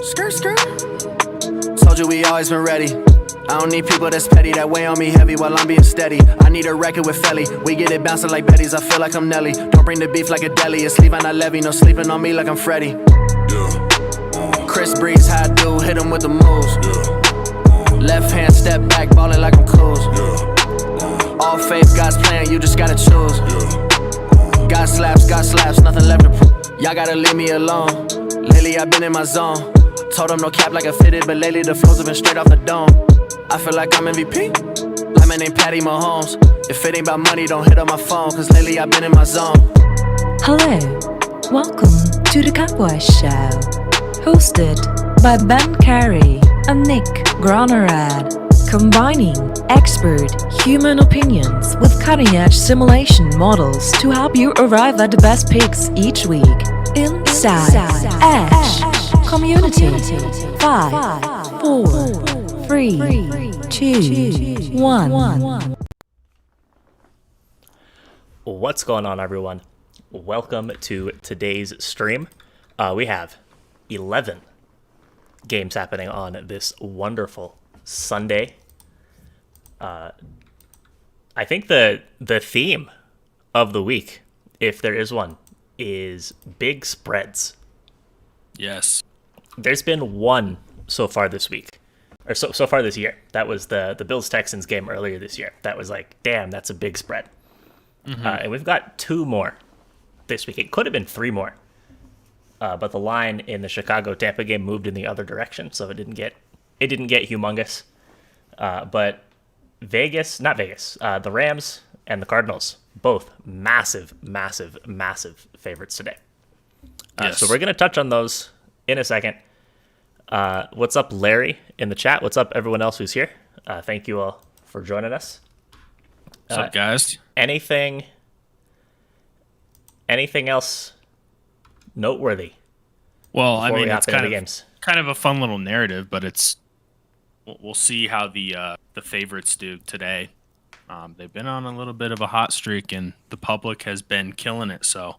Skirt, skirt. Told you we always been ready. I don't need people that's petty, that weigh on me heavy while I'm being steady. I need a record with Felly. We get it bouncing like Betty's, I feel like I'm Nelly. Don't bring the beef like a deli. It's leave on Levy, no sleeping on me like I'm Freddy. Chris Breeze, how I do, hit him with the moves. Left hand step back, ballin' like I'm Coos. All faith, God's plan, you just gotta choose. God slaps, nothing left to prove. Y'all gotta leave me alone. Lately I've been in my zone. Told them no cap like I fitted, but lately the flows have been straight off the dome. I feel like I'm MVP, like my name Patty Mahomes. If it ain't about money, don't hit up my phone, cause lately I've been in my zone. Hello, welcome to the Cowboy Show, hosted by Ben Carey and Nick Gronerad, combining expert human opinions with cutting-edge simulation models to help you arrive at the best picks each week. Inside Edge Community. 5, 4, 3, 2, 1. What's going on, everyone? Welcome to today's stream. We have 11 games happening on this wonderful Sunday. I think the theme of the week, if there is one, is big spreads. Yes. There's been one so far this week, or so far this year. That was the Bills-Texans game earlier this year. That was like, damn, that's a big spread. Mm-hmm. And we've got 2 more this week. It could have been 3 more. But the line in the Chicago-Tampa game moved in the other direction, so it didn't get humongous. But the Rams and the Cardinals, both massive favorites today. Yes. So we're going to touch on those in a second. What's up, Larry, in the chat? What's up, everyone else who's here? Thank you all for joining us. What's up, guys? Anything else noteworthy? Well, I mean, it's kind of a fun little narrative, but we'll see how the favorites do today. They've been on a little bit of a hot streak, and the public has been killing it. So,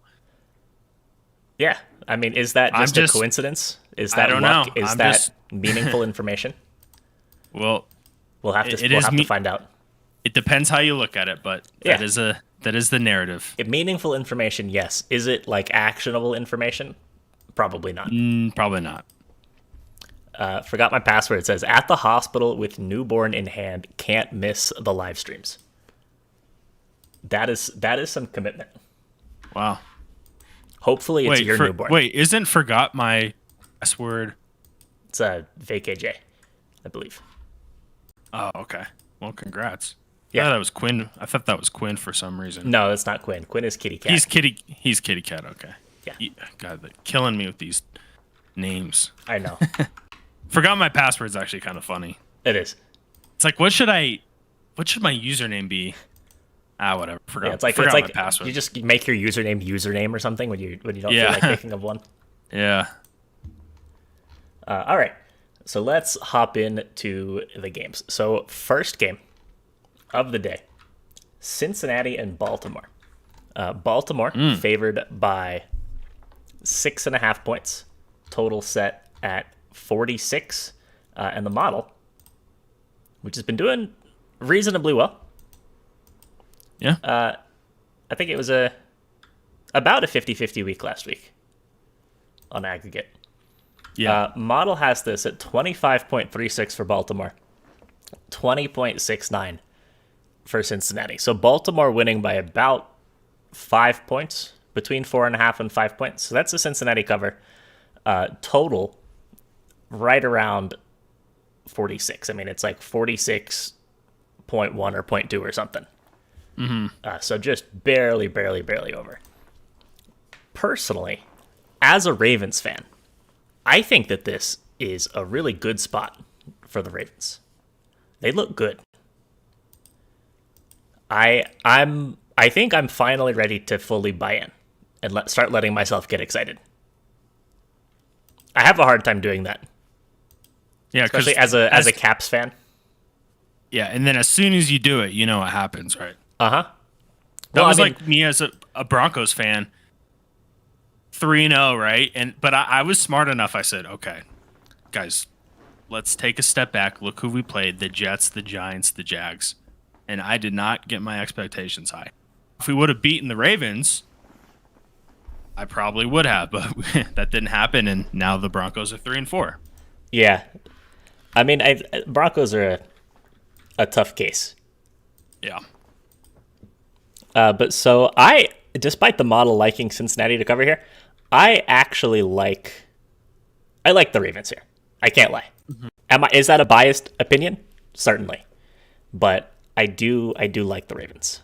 yeah, I mean, is that just a coincidence? Is that luck? Is that meaningful information? Well, we'll have to find out. It depends how you look at it, but that is the narrative. Meaningful information, yes. Is it like actionable information? Probably not. Probably not. Forgot my password. It says, at the hospital with newborn in hand, can't miss the live streams. That is some commitment. Wow. Hopefully it's your newborn. Wait, isn't forgot my password? It's VakeAJ, I believe. Oh, okay. Well, congrats. Yeah. I thought that was Quinn. I thought that was Quinn for some reason. No, it's not Quinn. Quinn is Kitty Cat. He's Kitty Cat, okay. Yeah. God, they're killing me with these names. I know. Forgot my password's actually kind of funny. It is. It's like, what should my username be? Whatever. Forgot my password. You just make your username or something when you don't feel like thinking of one. Yeah. All right. So let's hop into the games. So first game of the day, Cincinnati and Baltimore. Baltimore favored by 6.5 points. Total set at 46. And the model, which has been doing reasonably well. Yeah. I think it was about a 50-50 week last week on aggregate. Yeah. Model has this at 25.36 for Baltimore, 20.69 for Cincinnati. So Baltimore winning by about 5 points, between 4.5 and 5 points. So that's a Cincinnati cover. Total right around 46. I mean, it's like 46.1 or 0.2 or something. Mm-hmm. So just barely over. Personally, as a Ravens fan, I think that this is a really good spot for the Ravens. They look good. I think I'm finally ready to fully buy in and start letting myself get excited. I have a hard time doing that. Yeah, especially as a Caps fan. Yeah, and then as soon as you do it, you know what happens, right? Uh-huh. That was like me as a Broncos fan. 3-0, right? But I was smart enough. I said, okay, guys, let's take a step back. Look who we played: the Jets, the Giants, the Jags, and I did not get my expectations high. If we would have beaten the Ravens, I probably would have, but that didn't happen, and now the Broncos are 3-4. Yeah. I mean, Broncos are a tough case. Yeah. But so despite the model liking Cincinnati to cover here, I actually like the Ravens here. I can't lie. Is that a biased opinion? Certainly. But I do like the Ravens.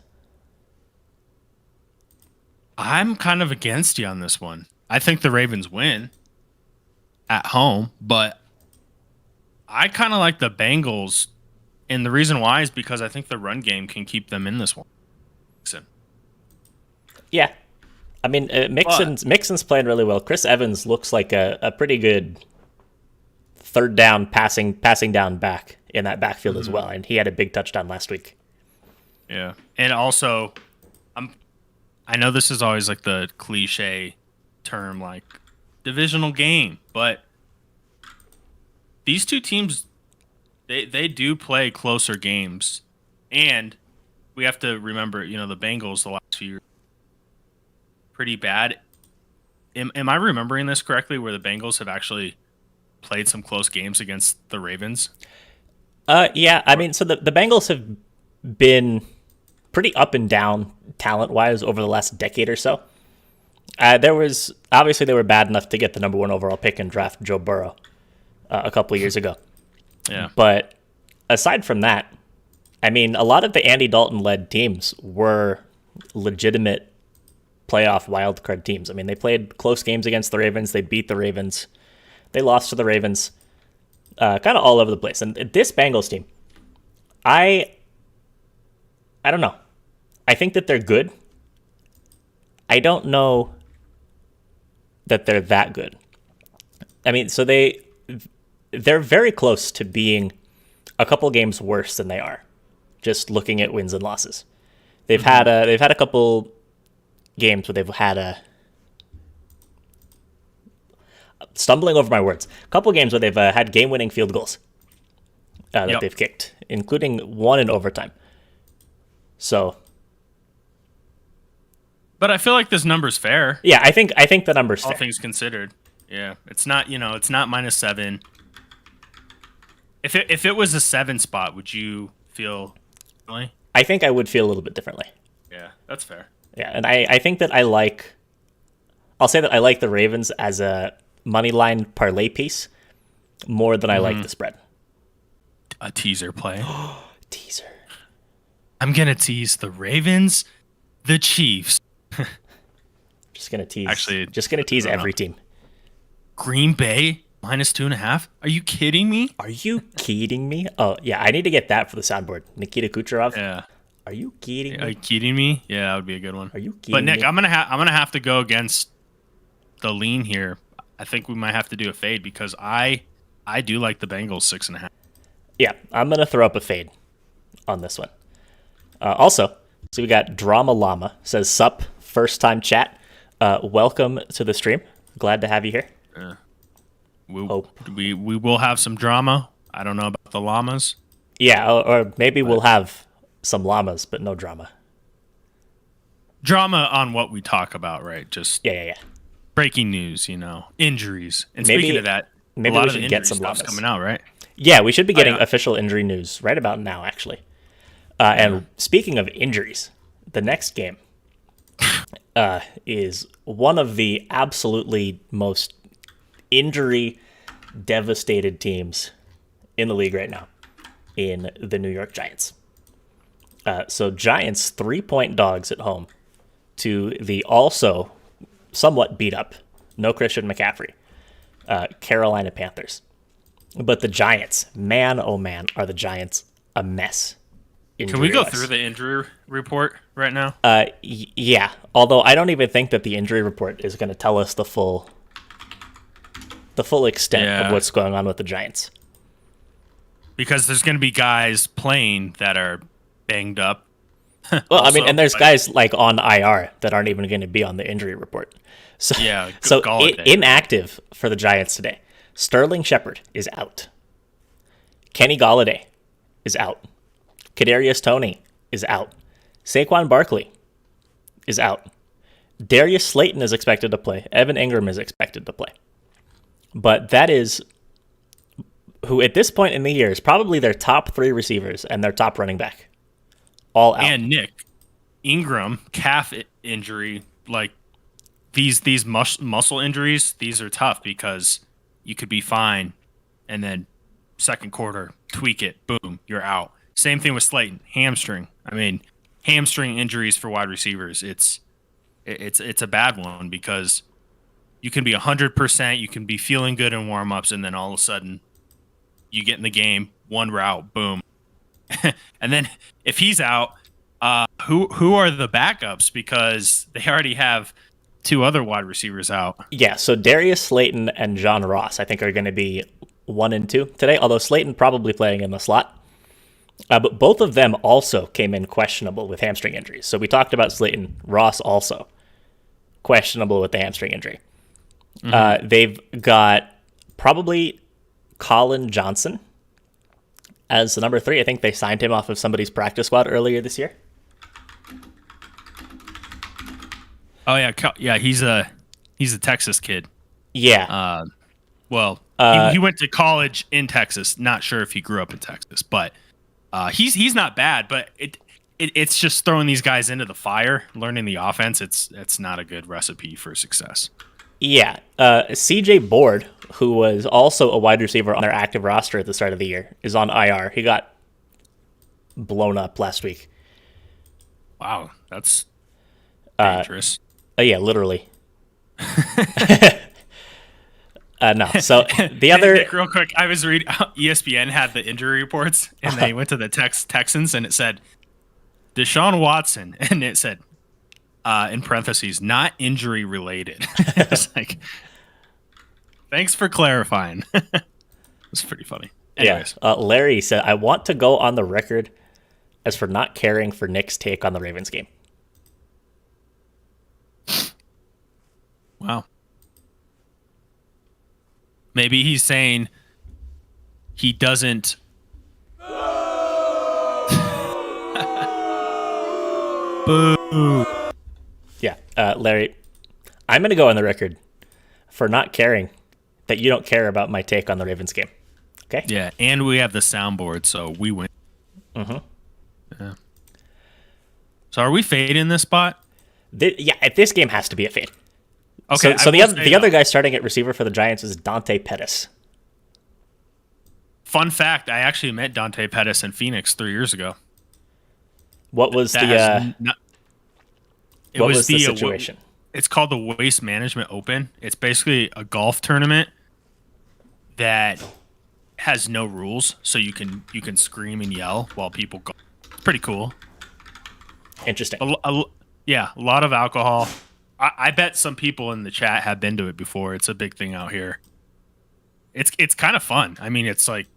I'm kind of against you on this one. I think the Ravens win at home, but I kind of like the Bengals, and the reason why is because I think the run game can keep them in this one. Yeah. I mean, Mixon's playing really well. Chris Evans looks like a pretty good third down passing down back in that backfield as well, and he had a big touchdown last week. Yeah. And also, I know this is always like the cliche term, like divisional game, but these two teams, they do play closer games, and we have to remember, the Bengals the last few years pretty bad. Am I remembering this correctly? Where the Bengals have actually played some close games against the Ravens? Yeah. I mean, so the Bengals have been pretty up and down talent-wise over the last decade or so. They were bad enough to get the number 1 overall pick and draft Joe Burrow a couple of years ago. Yeah. But aside from that, I mean, a lot of the Andy Dalton-led teams were legitimate playoff wildcard teams. I mean, they played close games against the Ravens. They beat the Ravens. They lost to the Ravens. Kind of all over the place. And this Bengals team, I don't know. I think that they're good. I don't know that they're that good. I mean, so they're very close to being a couple games worse than they are, just looking at wins and losses. They've had a couple games where they've had stumbling over my words. A couple games where they've had game-winning field goals that they've kicked, including one in overtime. So, but I feel like this number's fair. Yeah, I think the number's fair. All things considered. Yeah, it's not it's not -7. If it was a 7 spot, would you feel differently? I think I would feel a little bit differently. Yeah, that's fair. Yeah, and I think that I'll say that I like the Ravens as a money line parlay piece more than I like the spread. A teaser play. Teaser. I'm gonna tease the Ravens, the Chiefs. Just gonna tease. Actually, just gonna tease every team. Green Bay -2.5. Are you kidding me? Are you kidding me? Oh yeah, I need to get that for the soundboard. Nikita Kucherov. Yeah. Are you kidding me? Are you kidding me? Yeah, that would be a good one. Are you kidding But Nick, me? I'm gonna have to go against the lean here. I think we might have to do a fade because I do like the Bengals 6.5. Yeah, I'm gonna throw up a fade on this one. Also, so we got Drama Llama says, "Sup, first time chat. Welcome to the stream. Glad to have you here." We will have some drama. I don't know about the llamas. Yeah, or maybe we'll have some llamas, but no drama. Drama on what we talk about, right? Just Yeah. breaking news, injuries. And Maybe- speaking of that, maybe a lot we of the should get injury some stuff's llamas. coming out, right? Yeah, we should be getting yeah. official injury news right about now, actually. And speaking of injuries, the next game is one of the absolutely most injury-devastated teams in the league right now, in the New York Giants. So Giants 3-point dogs at home to the also somewhat beat-up, no Christian McCaffrey, Carolina Panthers. But the Giants, man, oh man, are the Giants a mess. Can we go through the injury report right now? Yeah, although I don't even think that the injury report is going to tell us the full extent of what's going on with the Giants. Because there's going to be guys playing that are banged up. Well, I mean, and there's guys like on IR that aren't even going to be on the injury report. So, Yeah, so Galladay. inactive for the Giants today. Sterling Shepard is out. Kenny Golladay is out. Kadarius Toney is out. Saquon Barkley is out. Darius Slayton is expected to play. Evan Ingram is expected to play. But that is who, at this point in the year, is probably their top 3 receivers and their top running back. All out. And Nick, Ingram, calf injury, like these muscle injuries, these are tough because you could be fine and then second quarter, tweak it, boom, you're out. Same thing with Slayton, hamstring. I mean, hamstring injuries for wide receivers, it's a bad one because you can be 100%, you can be feeling good in warm-ups, and then all of a sudden you get in the game, one route, boom. And then if he's out, who are the backups? Because they already have 2 other wide receivers out. Yeah, so Darius Slayton and John Ross, I think, are going to be 1 and 2 today, although Slayton probably playing in the slot. But both of them also came in questionable with hamstring injuries. So we talked about Slayton. Ross also questionable with the hamstring injury. They've got probably Colin Johnson as the number 3. I think they signed him off of somebody's practice squad earlier this year. Oh yeah, he's a Texas kid. Yeah. He went to college in Texas. Not sure if he grew up in Texas, but he's not bad. But it's just throwing these guys into the fire, learning the offense. It's not a good recipe for success. Yeah. CJ Board, who was also a wide receiver on their active roster at the start of the year, is on IR. He got blown up last week. Wow, that's dangerous. Yeah, literally. No. So the other, Nick, real quick, I was reading. ESPN had the injury reports, and they went to the Texans, and it said Deshaun Watson, and it said in parentheses, not injury related. It's like, thanks for clarifying. It's pretty funny. Anyways. Yeah. Larry said, I want to go on the record as for not caring for Nick's take on the Ravens game. Wow. Maybe he's saying he doesn't. Boo. Yeah. Larry, I'm going to go on the record for not caring that you don't care about my take on the Ravens game. Okay? Yeah, and we have the soundboard, so we win. Mm-hmm. Yeah. So are we fading this spot? This game has to be a fade. Okay. So the other guy starting at receiver for the Giants is Dante Pettis. Fun fact: I actually met Dante Pettis in Phoenix 3 years ago. What was the situation? It's called the Waste Management Open. It's basically a golf tournament that has no rules, so you can scream and yell while people go. It's pretty cool. Interesting. Yeah, a lot of alcohol. I bet some people in the chat have been to it before. It's a big thing out here. It's kind of fun. I mean, it's like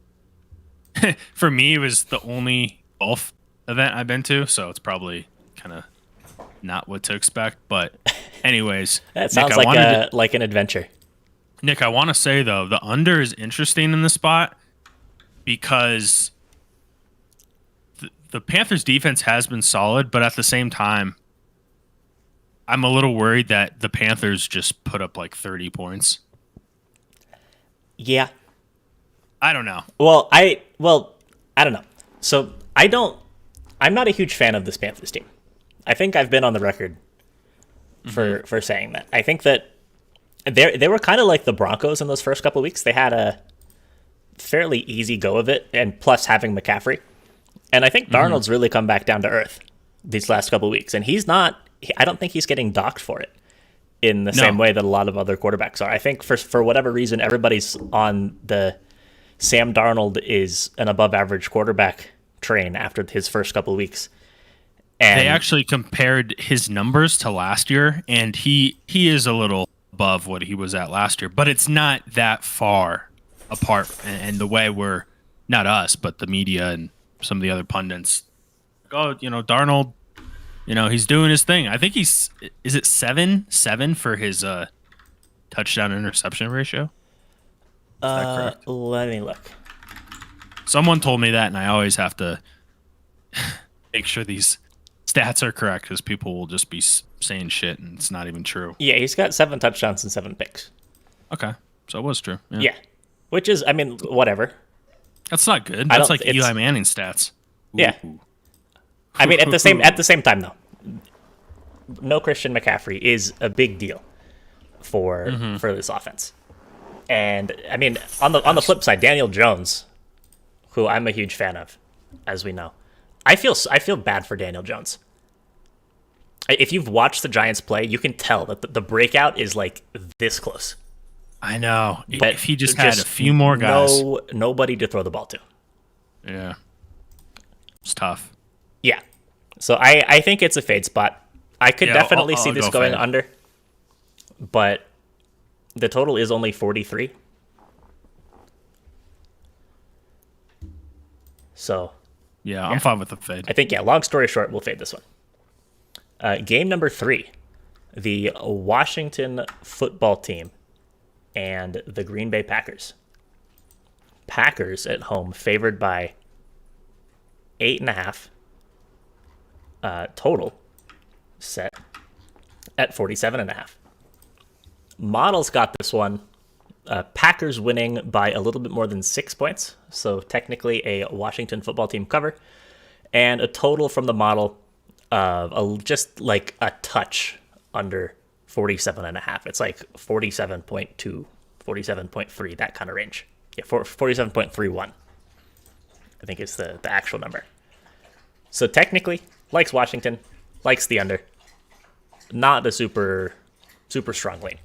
for me, it was the only golf event I've been to, so it's probably kind of not what to expect. But anyways, that sounds Nick, like an adventure. Nick, I want to say though, the under is interesting in the spot because the Panthers defense has been solid, but at the same time, I'm a little worried that the Panthers just put up like 30 points. Yeah. I don't know. Well, I don't know. So I'm not a huge fan of this Panthers team. I think I've been on the record for saying that. I think that they were kind of like the Broncos in those first couple of weeks. They had a fairly easy go of it, and plus having McCaffrey. And I think Darnold's really come back down to earth these last couple of weeks, and I don't think he's getting docked for it in the same way that a lot of other quarterbacks are. I think for whatever reason, everybody's on the Sam Darnold is an above average quarterback train after his first couple of weeks. And they actually compared his numbers to last year, and he is a little above what he was at last year, but it's not that far apart. And the way not us, but the media and some of the other pundits, Darnold, he's doing his thing. I think is it 7-7 for his touchdown interception ratio? that correct? Let me look. Someone told me that, and I always have to make sure these stats are correct because people will just be saying shit and it's not even true. Yeah, he's got 7 touchdowns and 7 picks. Okay, so it was true. Yeah. Which is, I mean, whatever. That's not good. I That's don't- like it's- Eli Manning stats. Yeah. Ooh. I mean, at the same time, though, no Christian McCaffrey is a big deal for this offense. And I mean, on the flip side, Daniel Jones, who I'm a huge fan of, as we know, I feel bad for Daniel Jones. If you've watched the Giants play, you can tell that the breakout is like this close. I know. But If he just had a few more guys. Nobody to throw the ball to. Yeah. It's tough. Yeah. So I think it's a fade spot. I could Yeah, definitely I'll see this go going fade. under, but the total is only 43. So Yeah, I'm fine with the fade. I think, yeah, long story short, we'll fade this one. Game number 3, the Washington football team and the Green Bay Packers. Packers at home favored by 8.5. Total set at 47.5. Models got this one. Packers winning by a little bit more than 6 points, so technically a Washington football team cover, and a total from the model of just like a touch under 47.5. It's like 47.2, 47.3, that kind of range. Yeah, 47.31, I think is the actual number. So technically, likes Washington, likes the under. Not a super strong lean.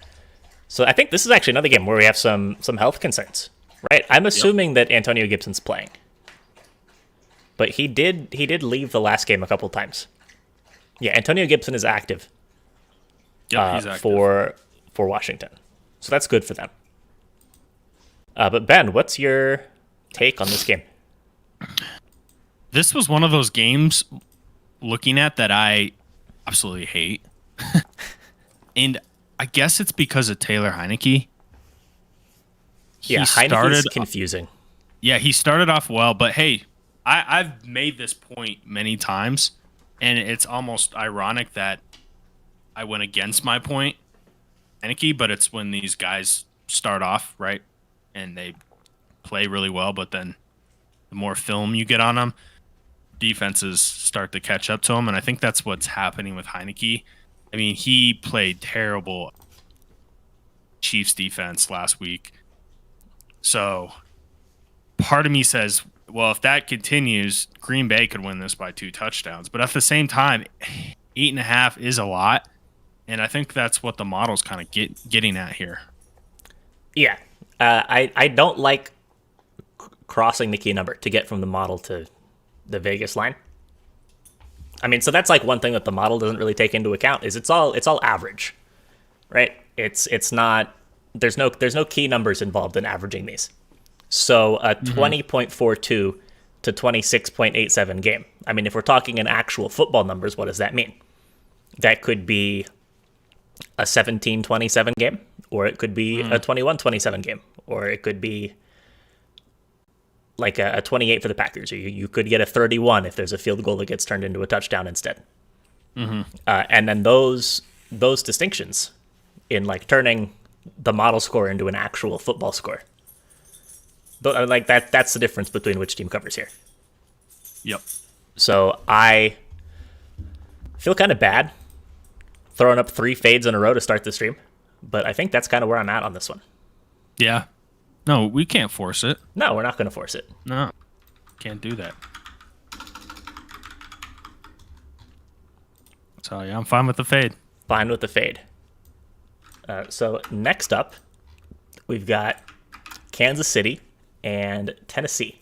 So I think this is actually another game where we have some health concerns, right? I'm assuming that Antonio Gibson's playing, but he did leave the last game a couple times. Yeah, Antonio Gibson is active, He's active. for Washington, so that's good for them. But Ben, what's your take on this game? This was one of those games looking at that I absolutely hate. And I guess it's because of Taylor Heineke. Yeah, Heineke's confusing. Yeah, he started off well, but hey, I've made this point many times, and it's almost ironic that I went against my point, Heineke, but it's when these guys start off, right, and they play really well, but then the more film you get on them, defenses start to catch up to them, and I think that's what's happening with Heineke. I mean, he played terrible Chiefs defense last week. So part of me says, well, if that continues, Green Bay could win this by 2 touchdowns. But at the same time, 8.5 is a lot. And I think that's what the model's kind of getting at here. Yeah. I don't like crossing the key number to get from the model to the Vegas line. I mean, so that's like one thing that the model doesn't really take into account is it's all average, right? It's not, there's no key numbers involved in averaging these. So a 20.42 to 26.87 game. I mean, if we're talking in actual football numbers, what does that mean? That could be a 17-27 game, or it could be a 21-27 game, or it could be like a 28 for the Packers, or you could get a 31 if there's a field goal that gets turned into a touchdown instead. And then those distinctions in like turning the model score into an actual football score, like that's the difference between which team covers here. Yep. So I feel kind of bad throwing up 3 fades in a row to start the stream, but I think that's kind of where I'm at on this one. Yeah. No, we can't force it. No, we're not going to force it. No. Can't do that. So, yeah, I'm fine with the fade. Fine with the fade. So next up, we've got Kansas City and Tennessee.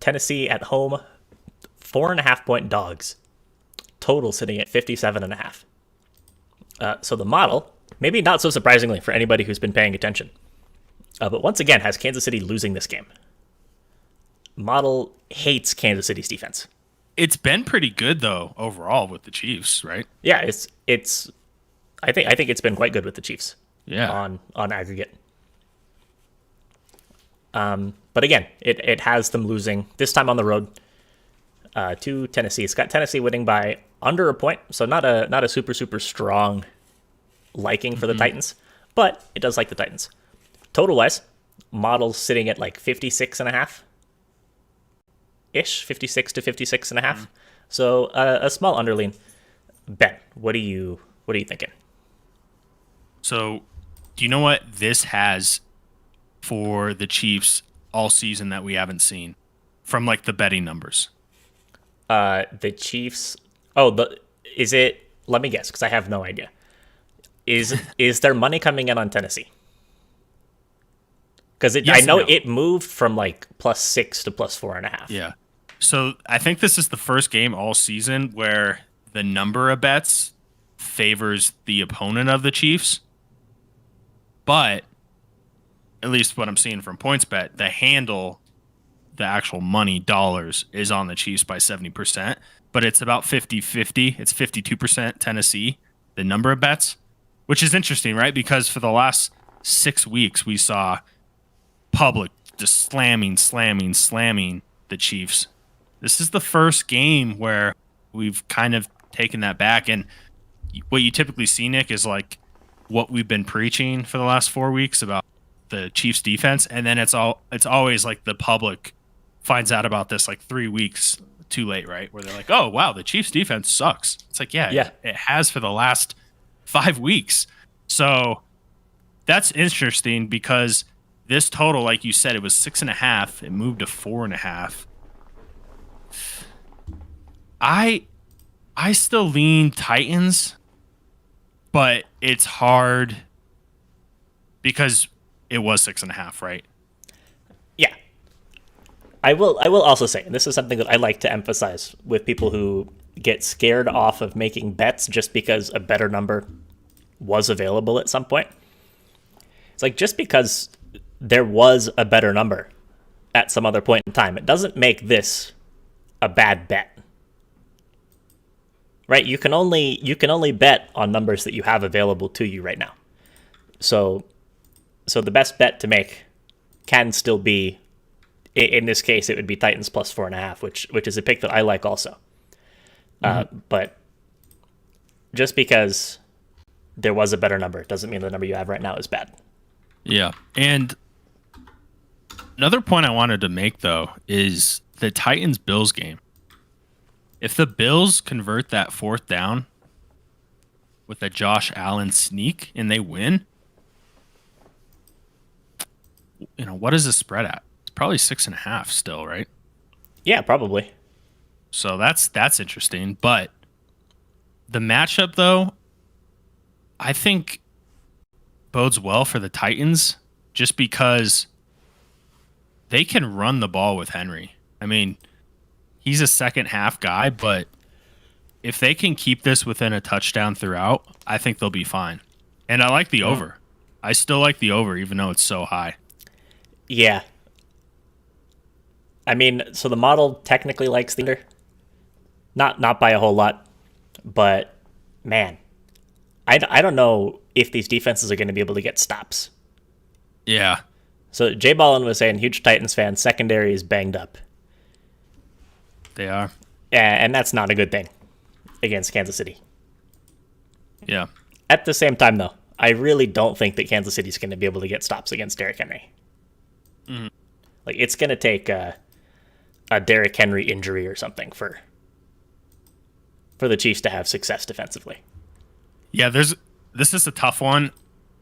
Tennessee at home, 4.5-point dogs. Total sitting at 57.5. So the model, maybe not so surprisingly for anybody who's been paying attention, but once again has Kansas City losing this game. Model hates Kansas City's defense. It's been pretty good, though, overall with the Chiefs, right? Yeah, it's. I think it's been quite good with the Chiefs. Yeah. On aggregate. But again, it has them losing this time on the road to Tennessee. It's got Tennessee winning by under a point, so not a super strong liking for the Titans, but it does like the Titans. Total wise, model's sitting at like 56.5 ish, 56 to 56.5. So a small underlean. Ben, what are you thinking? So, do you know what this has for the Chiefs all season that we haven't seen from like the betting numbers? The Chiefs. Oh, is it? Let me guess, because I have no idea. Is there money coming in on Tennessee? Because Yes I know and no. it moved from like +6 to +4.5. Yeah. So I think this is the first game all season where the number of bets favors the opponent of the Chiefs. But at least what I'm seeing from PointsBet, the handle, the actual money, dollars, is on the Chiefs by 70%. But it's about 50-50. It's 52% Tennessee, the number of bets, which is interesting, right? Because for the last 6 weeks, we saw public just slamming the Chiefs. This is the first game where we've kind of taken that back. And what you typically see, Nick, is like what we've been preaching for the last 4 weeks about the Chiefs defense. And then it's always like the public finds out about this like 3 weeks too late, right? Where they're like, oh, wow, the Chiefs defense sucks. It's like, yeah. It has for the last 5 weeks. So that's interesting because this total, like you said, it was 6.5. It moved to 4.5. I still lean Titans, but it's hard because it was 6.5, right? Yeah. I will also say, and this is something that I like to emphasize with people who get scared off of making bets just because a better number was available at some point. It's like, just because there was a better number at some other point in time, it doesn't make this a bad bet. Right? You can only bet on numbers that you have available to you right now. So the best bet to make can still be, in this case, it would be Titans plus 4.5, which is a pick that I like also. But just because there was a better number doesn't mean the number you have right now is bad. Yeah. And another point I wanted to make, though, is the Titans-Bills game. If the Bills convert that 4th down with a Josh Allen sneak and they win, what is the spread at? It's probably 6.5 still, right? Yeah, probably. So that's interesting. But the matchup, though, I think bodes well for the Titans just because they can run the ball with Henry. I mean, he's a second half guy, but if they can keep this within a touchdown throughout, I think they'll be fine. And I like the over. I still like the over, even though it's so high. Yeah. I mean, so the model technically likes the under. Not by a whole lot, but man, I don't know if these defenses are going to be able to get stops. Yeah. So Jay Ballin was saying, huge Titans fan, secondary is banged up. They are. And that's not a good thing against Kansas City. Yeah. At the same time, though, I really don't think that Kansas City's going to be able to get stops against Derrick Henry. Mm-hmm. Like, it's going to take a Derrick Henry injury or something for the Chiefs to have success defensively. Yeah, this is a tough one.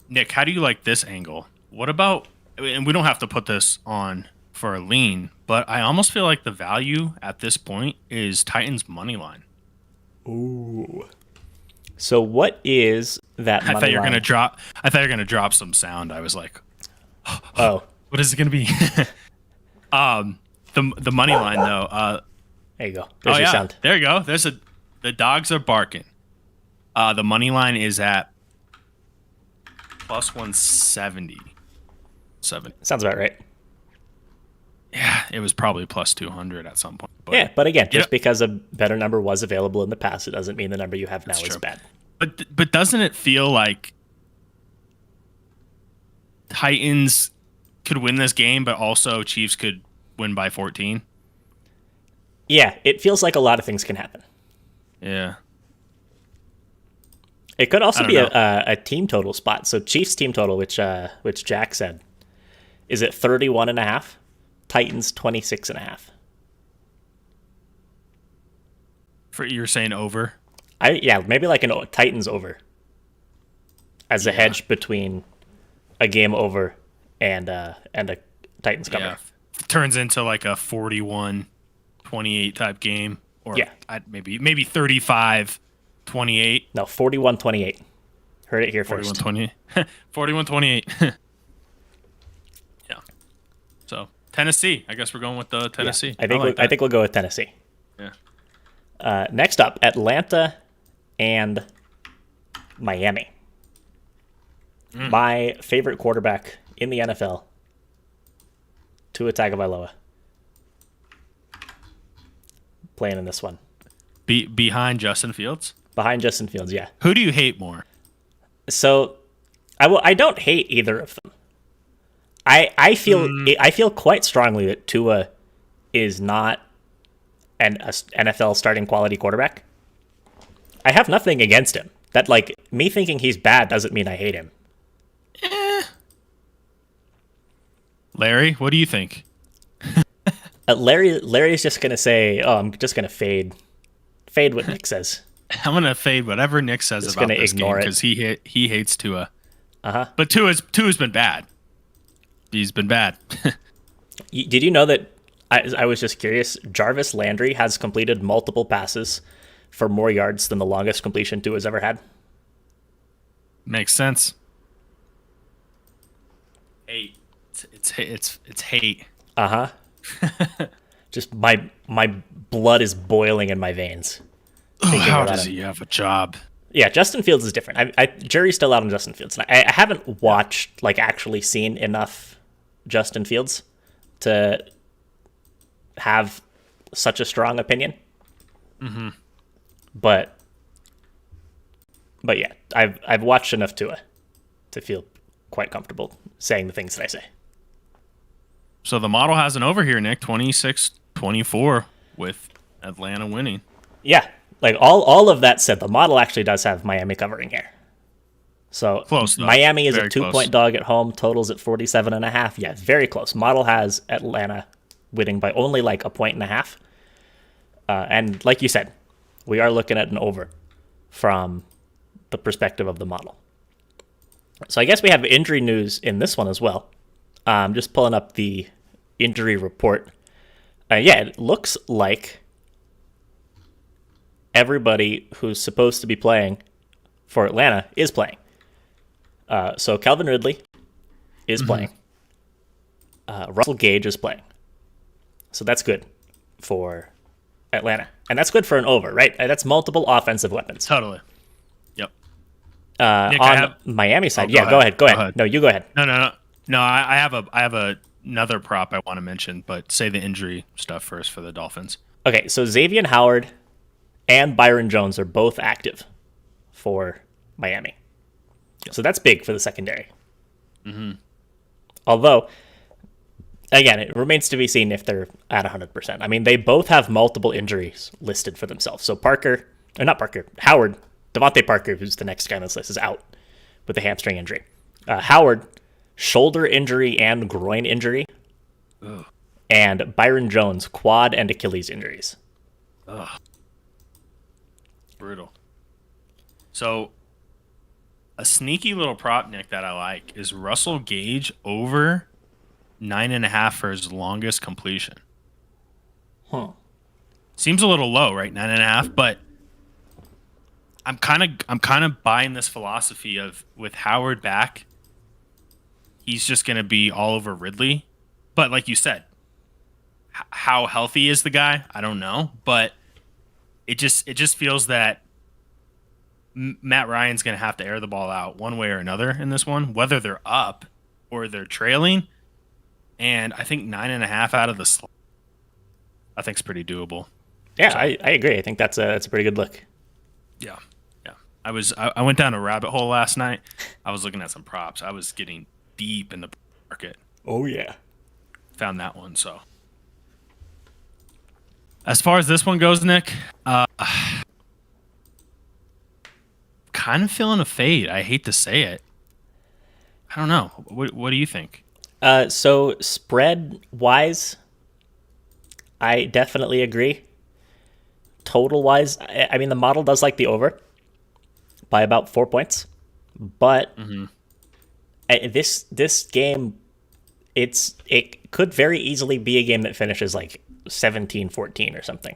Nick, how do you like this angle? What about, and we don't have to put this on for a lean, but I almost feel like the value at this point is Titans money line. Ooh. So what is that money I thought you were line? gonna drop some sound. I was like, Oh, what is it gonna be? The money line though. there you go. There's your sound. There you go. The dogs are barking. The money line is at plus 170. Sounds about right. Yeah, it was probably plus 200 at some point. But, Yeah, but again, just because a better number was available in the past, it doesn't mean the number you have now is true. bad. But doesn't it feel like Titans could win this game, but also Chiefs could win by 14. Yeah, it feels like a lot of things can happen. Yeah. It could also be don't a team total spot. So Chiefs team total, which Jack said, is at 31.5. Titans 26.5. You're saying over? Maybe like a Titans over as a hedge between a game over and a Titans cover. Yeah. Turns into like a 41-28 type game, or maybe 35-28. No, 41-28. Heard it here first. 41-28. 41-28. Yeah. So Tennessee. I guess we're going with the Tennessee. Yeah, I think we'll go with Tennessee. Yeah. Next up, Atlanta and Miami. My favorite quarterback in the NFL, Tua Tagovailoa, playing in this one. Behind Justin Fields? Behind Justin Fields, yeah. Who do you hate more? So, I don't hate either of them. I feel quite strongly that Tua is not an NFL starting quality quarterback. I have nothing against him. That, like, me thinking he's bad doesn't mean I hate him. Larry, what do you think? Larry's just gonna say, "Oh, I'm just gonna fade what Nick says." I'm gonna fade whatever Nick says Just about gonna this ignore game it. because he hates Tua. Uh-huh. But Tua's been bad. He's been bad. Did you know that? I was just curious. Jarvis Landry has completed multiple passes for more yards than the longest completion Tua's ever had. Makes sense. Hate. It's hate. Uh-huh. Just my blood is boiling in my veins. How does he have a job? Yeah, Justin Fields is different. Jury's still out on Justin Fields. And I haven't watched, like, actually seen enough Justin Fields to have such a strong opinion. Mm-hmm. But yeah, I've watched enough Tua to feel quite comfortable saying the things that I say. So the model has an over here, Nick, 26-24 with Atlanta winning. Yeah, like all of that said, the model actually does have Miami covering here. So close, though. Miami is Very a 2-point dog at home. Totals at 47.5. Yeah, very close. Model has Atlanta winning by only like 1.5. And like you said, we are looking at an over from the perspective of the model. So I guess we have injury news in this one as well. Just pulling up the injury report. It looks like everybody who's supposed to be playing for Atlanta is playing. So Calvin Ridley is playing. Russell Gage is playing. So that's good for Atlanta. And that's good for an over, right? That's multiple offensive weapons. Totally. Yep. Nick, on Miami side. Go ahead. Go ahead. No, you go ahead. No. I have another prop I want to mention, but say the injury stuff first for the Dolphins. Okay, so Xavier Howard and Byron Jones are both active for Miami. So that's big for the secondary. Mm-hmm. Although, again, it remains to be seen if they're at 100%. I mean, they both have multiple injuries listed for themselves. So Howard, Devontae Parker, who's the next guy on this list, is out with a hamstring injury. Howard, shoulder injury and groin injury. Ugh. And Byron Jones, quad and Achilles injuries. Ugh. Brutal. So, a sneaky little prop, Nick, that I like is Russell Gage over 9.5 for his longest completion. Huh. Seems a little low, right? 9.5, but I'm kind of buying this philosophy of with Howard back, he's just going to be all over Ridley. But like you said, how healthy is the guy? I don't know, but it just feels that Matt Ryan's going to have to air the ball out one way or another in this one, whether they're up or they're trailing. And I think 9.5 out of the slot, I think is pretty doable. Yeah, so, I agree. I think that's a pretty good look. Yeah. I went down a rabbit hole last night. I was looking at some props. I was getting deep in the market. Oh, yeah. Found that one. So, as far as this one goes, Nick, kind of feeling a fade. I hate to say it. I don't know. What do you think? So spread-wise, I definitely agree. Total-wise, I mean, the model does like the over by about 4 points. But this game, it could very easily be a game that finishes like 17-14 or something,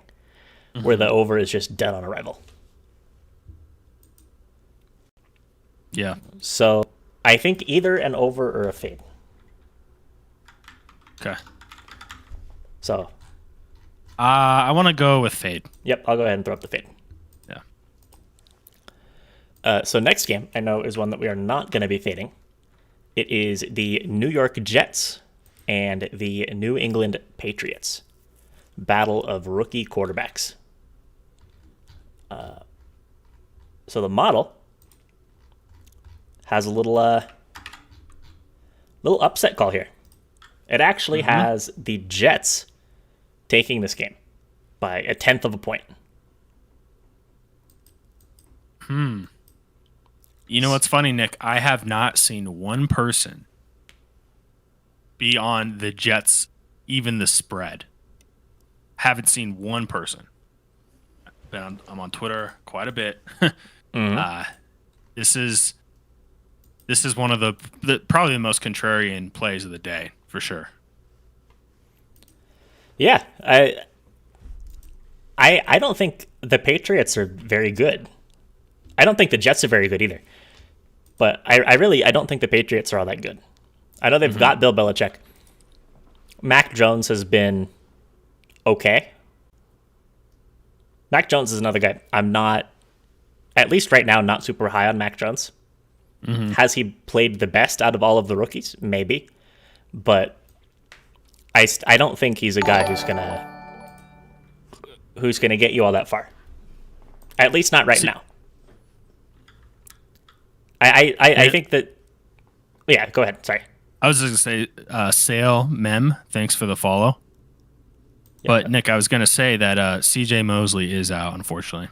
where the over is just dead on arrival. Yeah. So I think either an over or a fade. Okay. So, I want to go with fade. yep, I'll go ahead and throw up the fade. Yeah. So next game, I know, is one that we are not going to be fading. It is the New York Jets and the New England Patriots. Battle of rookie quarterbacks. So the model has a little upset call here. It actually has the Jets taking this game by 1/10 of a point. You know what's funny, Nick? I have not seen one person be on the Jets, even the spread. Haven't seen one person. I'm on Twitter quite a bit. This is one of the probably the most contrarian plays of the day for sure. Yeah, I don't think the Patriots are very good. I don't think the Jets are very good either. But I don't think the Patriots are all that good. I know they've got Bill Belichick. Mac Jones has been okay. Mac Jones is another guy. I'm not, at least right now, not super high on Mac Jones. Has he played the best out of all of the rookies? Maybe. But I don't think he's a guy who's gonna get you all that far. At least not right now. I think that. Yeah, go ahead. Sorry. I was just going to say, Sale Mem, thanks for the follow. Yeah. But, Nick, I was going to say that CJ Mosley is out, unfortunately.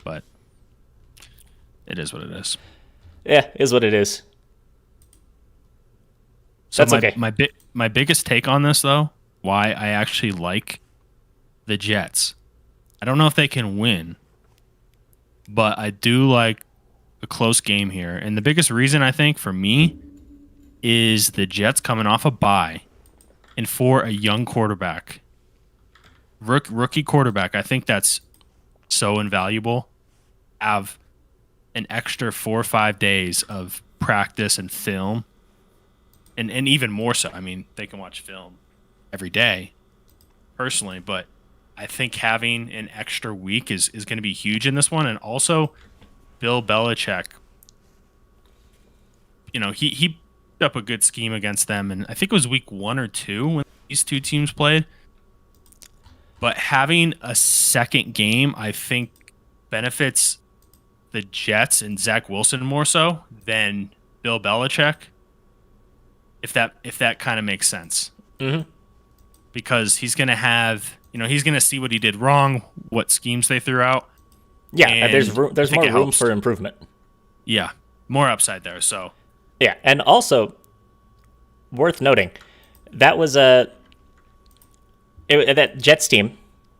But it is what it is. Yeah, is what it is. So That's okay. My biggest take on this, though, why I actually like the Jets. I don't know if they can win, but I do like a close game here. And the biggest reason, I think, for me is the Jets coming off a bye, and for a young quarterback, rookie quarterback, I think that's so invaluable. Have an extra 4 or 5 days of practice and film, and even more so. I mean, they can watch film every day, personally, but I think having an extra week is going to be huge in this one. And also, Bill Belichick, he put up a good scheme against them, and I think it was week 1 or 2 when these two teams played. But having a second game, I think, benefits the Jets and Zach Wilson more so than Bill Belichick, if that kind of makes sense. Because he's going to have, he's going to see what he did wrong, what schemes they threw out. Yeah, and there's more room helps. for improvement. Yeah, more upside there. So yeah, and also worth noting, that was that Jets team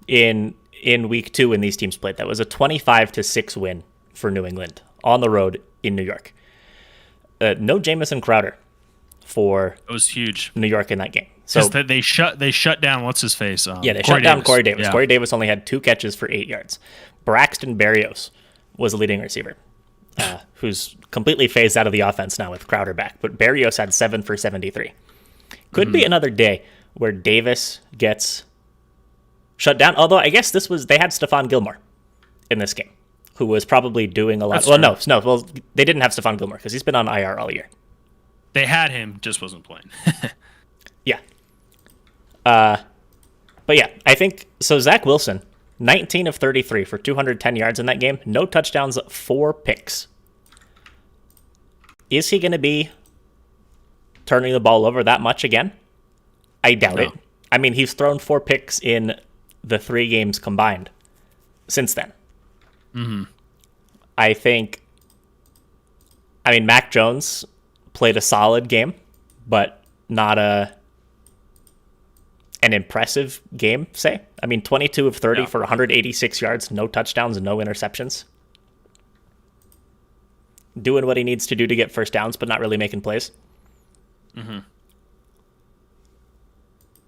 in week 2 when these teams played. That was a 25-6 win for New England on the road in New York. No Jamison Crowder for it was huge. New York in that game. So they shut down what's his face. They shut down Corey Davis. Yeah. Corey Davis only had 2 catches for 8 yards. Braxton Berrios was the leading receiver, who's completely phased out of the offense now with Crowder back. But Berrios had 7 for 73. Could be another day where Davis gets shut down. Although I guess they had Stephon Gilmore in this game, who was probably doing a lot. That's well, true. no. Well, they didn't have Stephon Gilmore because he's been on IR all year. They had him, just wasn't playing. Yeah. But yeah, I think so. Zach Wilson, 19 of 33 for 210 yards in that game. No touchdowns, 4 picks. Is he going to be turning the ball over that much again? I doubt No. it. I mean, he's thrown 4 picks in the 3 games combined since then. I mean, Mac Jones played a solid game, but not an impressive game, say. I mean, 22 of 30 Yeah. for 186 yards, no touchdowns and no interceptions. Doing what he needs to do to get first downs, but not really making plays.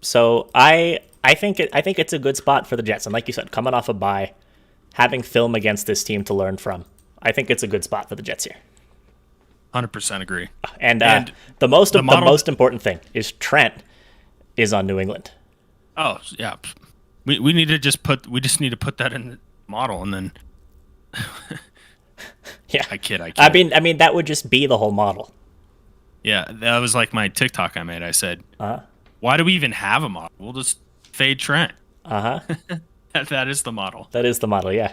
So I think it's a good spot for the Jets. And like you said, coming off a bye, having film against this team to learn from, I think it's a good spot for the Jets here. 100% agree. And, And the most model- important thing is Trent is on New England. Oh yeah, we need to just need to put that in the model, and then Yeah, I kid. I mean that would just be the whole model. Yeah, that was like my TikTok I made. I said, why do we even have a model? We'll just fade Trent. That is the model. That is the model. Yeah.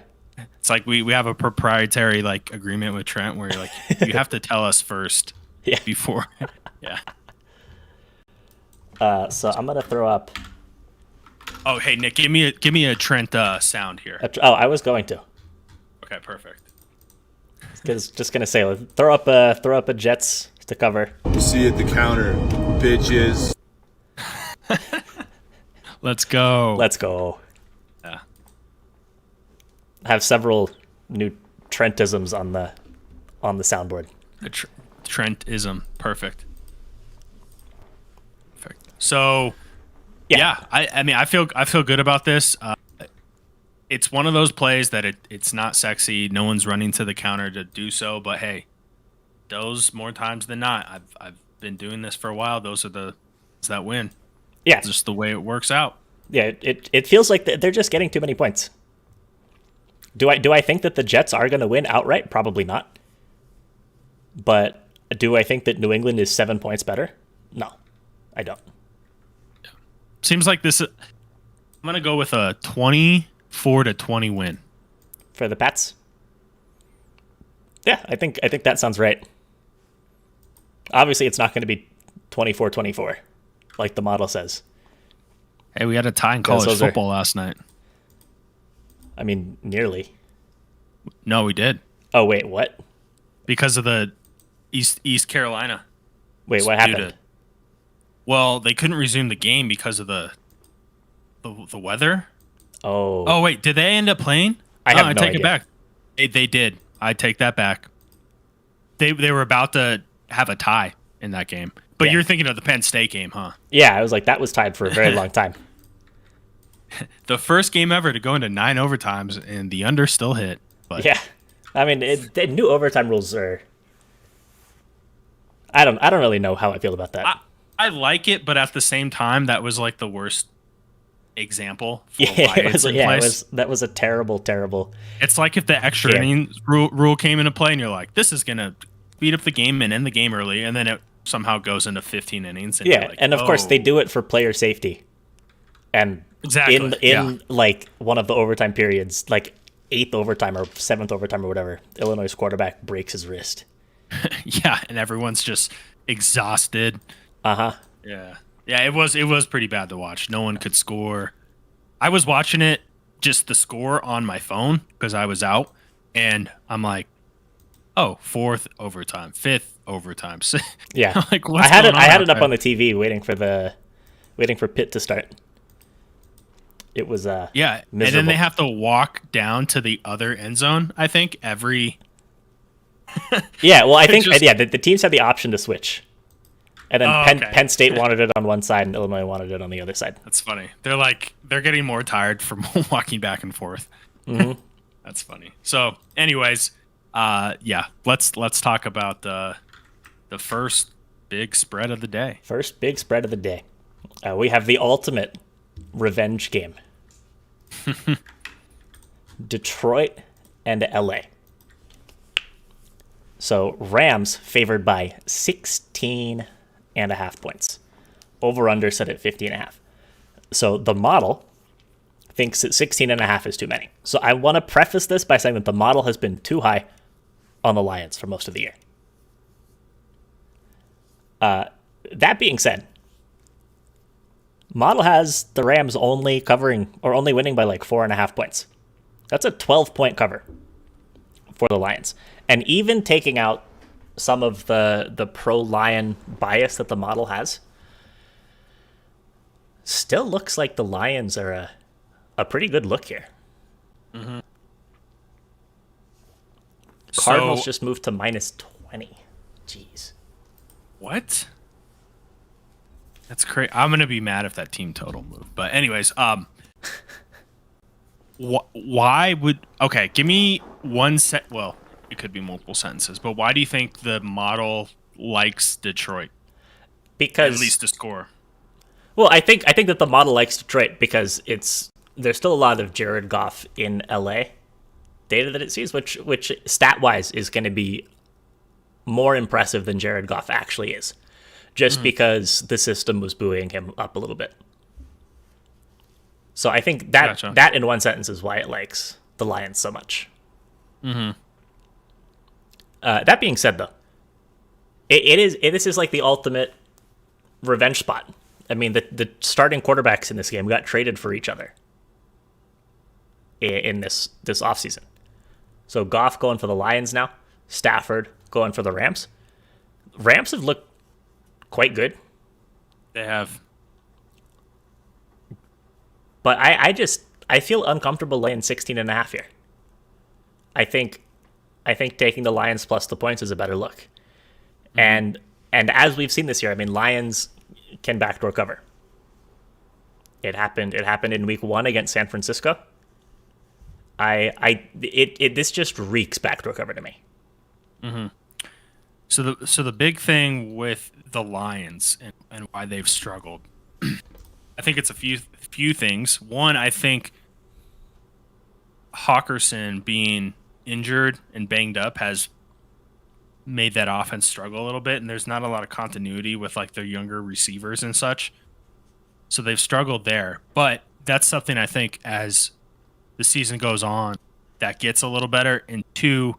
It's like we have a proprietary like agreement with Trent where you're like you have to tell us first Yeah. before. Yeah. So I'm gonna throw up. Oh hey Nick, give me a Trent sound here. I was going to. Okay, perfect. Just gonna say, throw up a Jets to cover. You see at the counter, bitches. Let's go. Let's go. Yeah. I have several new Trentisms on the soundboard. A Trentism. Perfect. So, yeah, I mean, I feel good about this. It's one of those plays that it's not sexy. No one's running to the counter to do so, but hey, those more times than not. I've been doing this for a while. Those are the ones that win. Yeah, It's just the way it works out. yeah. It feels like they're just getting too many points. Do I think that the Jets are going to win outright? Probably not. But do I think that New England is 7 points better? No, I don't. Seems like this. I'm gonna go with a 24-20 win. For the Pats? Yeah, I think that sounds right. Obviously, it's not going to be 24-24, like the model says. Hey, we had a tie in college those are- football last night. I mean, nearly. No, we did Oh, wait, what? because of the East Carolina. Wait, what Due happened? to- Well, they couldn't resume the game because of the weather. Oh, Oh wait, did they end up playing? I have no take idea. it back. They did. I take that back. They were about to have a tie in that game. But Yeah. you're thinking of the Penn State game, huh? yeah, I was like, that was tied for a very long time. The first game ever to go into 9 overtimes and the under still hit. But Yeah, I mean, the new overtime rules are. I don't really know how I feel about that. I like it, but at the same time, that was like the worst example for why it's in place. that was a terrible. It's like if the extra Yeah. innings rule came into play and you're like, this is going to speed up the game and end the game early, and then it somehow goes into 15 innings. And Yeah, you're like, and of course they "Oh." do it for player safety. And Exactly, in yeah. like one of the overtime periods, like 8th overtime or 7th overtime or whatever, Illinois' quarterback breaks his wrist. Yeah, and everyone's just exhausted. Uh-huh. Yeah. Yeah, it was pretty bad to watch. No one could score. I was watching it, just the score on my phone because I was out, and I'm like, oh, 4th overtime, 5th overtime. Yeah. I'm like, what's I had going it I had out it up there? on the TV waiting for Pitt to start. It was Yeah, and then miserable. they have to walk down to the other end zone, I think, every... Yeah, well, I think just- the teams had the option to switch. And then Oh, Penn, okay. Penn State wanted it on one side and Illinois wanted it on the other side. That's funny. They're getting more tired from walking back and forth. Mm-hmm. That's funny. So, anyways, yeah, let's talk about the first big spread of the day. First big spread of the day. We have the ultimate revenge game. Detroit and LA. So Rams favored by 16.5 points. Over under set at 50.5. So the model thinks that 16.5 is too many. So I want to preface this by saying that the model has been too high on the Lions for most of the year. That being said, model has the Rams only winning by like 4.5 points. That's a 12-point cover for the Lions. And even taking out some of the pro-Lion bias that the model has, still looks like the Lions are a pretty good look here. Mm-hmm. Cardinals just moved to -20. Jeez. What? That's crazy. I'm gonna be mad if that team total moved. But anyways, why would? Okay, give me one set. Well, it could be multiple sentences. But why do you think the model likes Detroit? Because at least to score. Well, I think that the model likes Detroit because there's still a lot of Jared Goff in LA data that it sees, which stat wise is going to be more impressive than Jared Goff actually is, just because the system was buoying him up a little bit. So I think that in one sentence is why it likes the Lions so much. Mm-hmm. That being said, though, this is like the ultimate revenge spot. I mean, the starting quarterbacks in this game got traded for each other in this offseason. So Goff going for the Lions now, Stafford going for the Rams. Rams have looked quite good. They have. But I feel uncomfortable laying 16.5 here. I think taking the Lions plus the points is a better look. Mm-hmm. And as we've seen this year, I mean, Lions can backdoor cover. It happened in week 1 against San Francisco. This just reeks backdoor cover to me. Mm-hmm. So the big thing with the Lions and why they've struggled, I think it's a few things. One, I think Hawkinson being injured and banged up has made that offense struggle a little bit, and there's not a lot of continuity with like their younger receivers and such. So they've struggled there. But that's something I think as the season goes on, that gets a little better. And 2,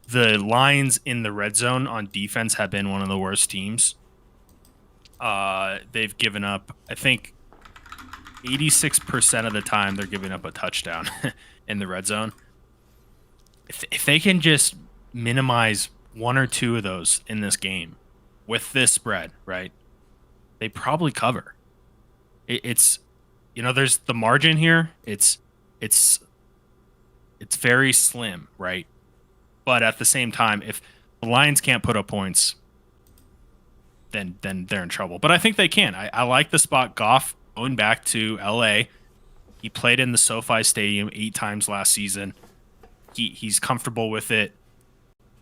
the Lions in the red zone on defense have been one of the worst teams. They've given up, I think, 86% of the time they're giving up a touchdown in the red zone. If they can just minimize 1 or 2 of those in this game with this spread, right, they probably cover. It's there's the margin here. It's very slim, right? But at the same time, if the Lions can't put up points, then they're in trouble. But I think they can. I like the spot. Goff going back to LA. He played in the SoFi Stadium 8 times last season. He's comfortable with it.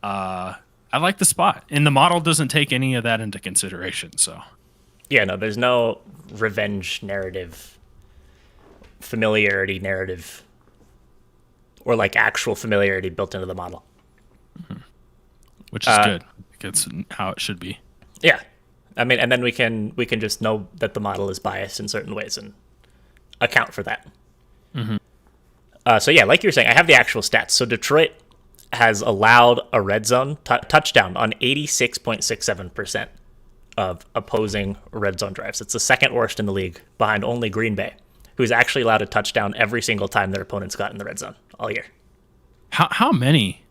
I like the spot, and the model doesn't take any of that into consideration. So, yeah, no, there's no revenge narrative, familiarity narrative, or like actual familiarity built into the model, which is good. It's how it should be. Yeah, I mean, and then we can just know that the model is biased in certain ways and account for that. Mm-hmm. So yeah, like you were saying, I have the actual stats. So Detroit has allowed a red zone touchdown on 86.67% of opposing red zone drives. It's the second worst in the league, behind only Green Bay, who's actually allowed a touchdown every single time their opponents got in the red zone all year. How many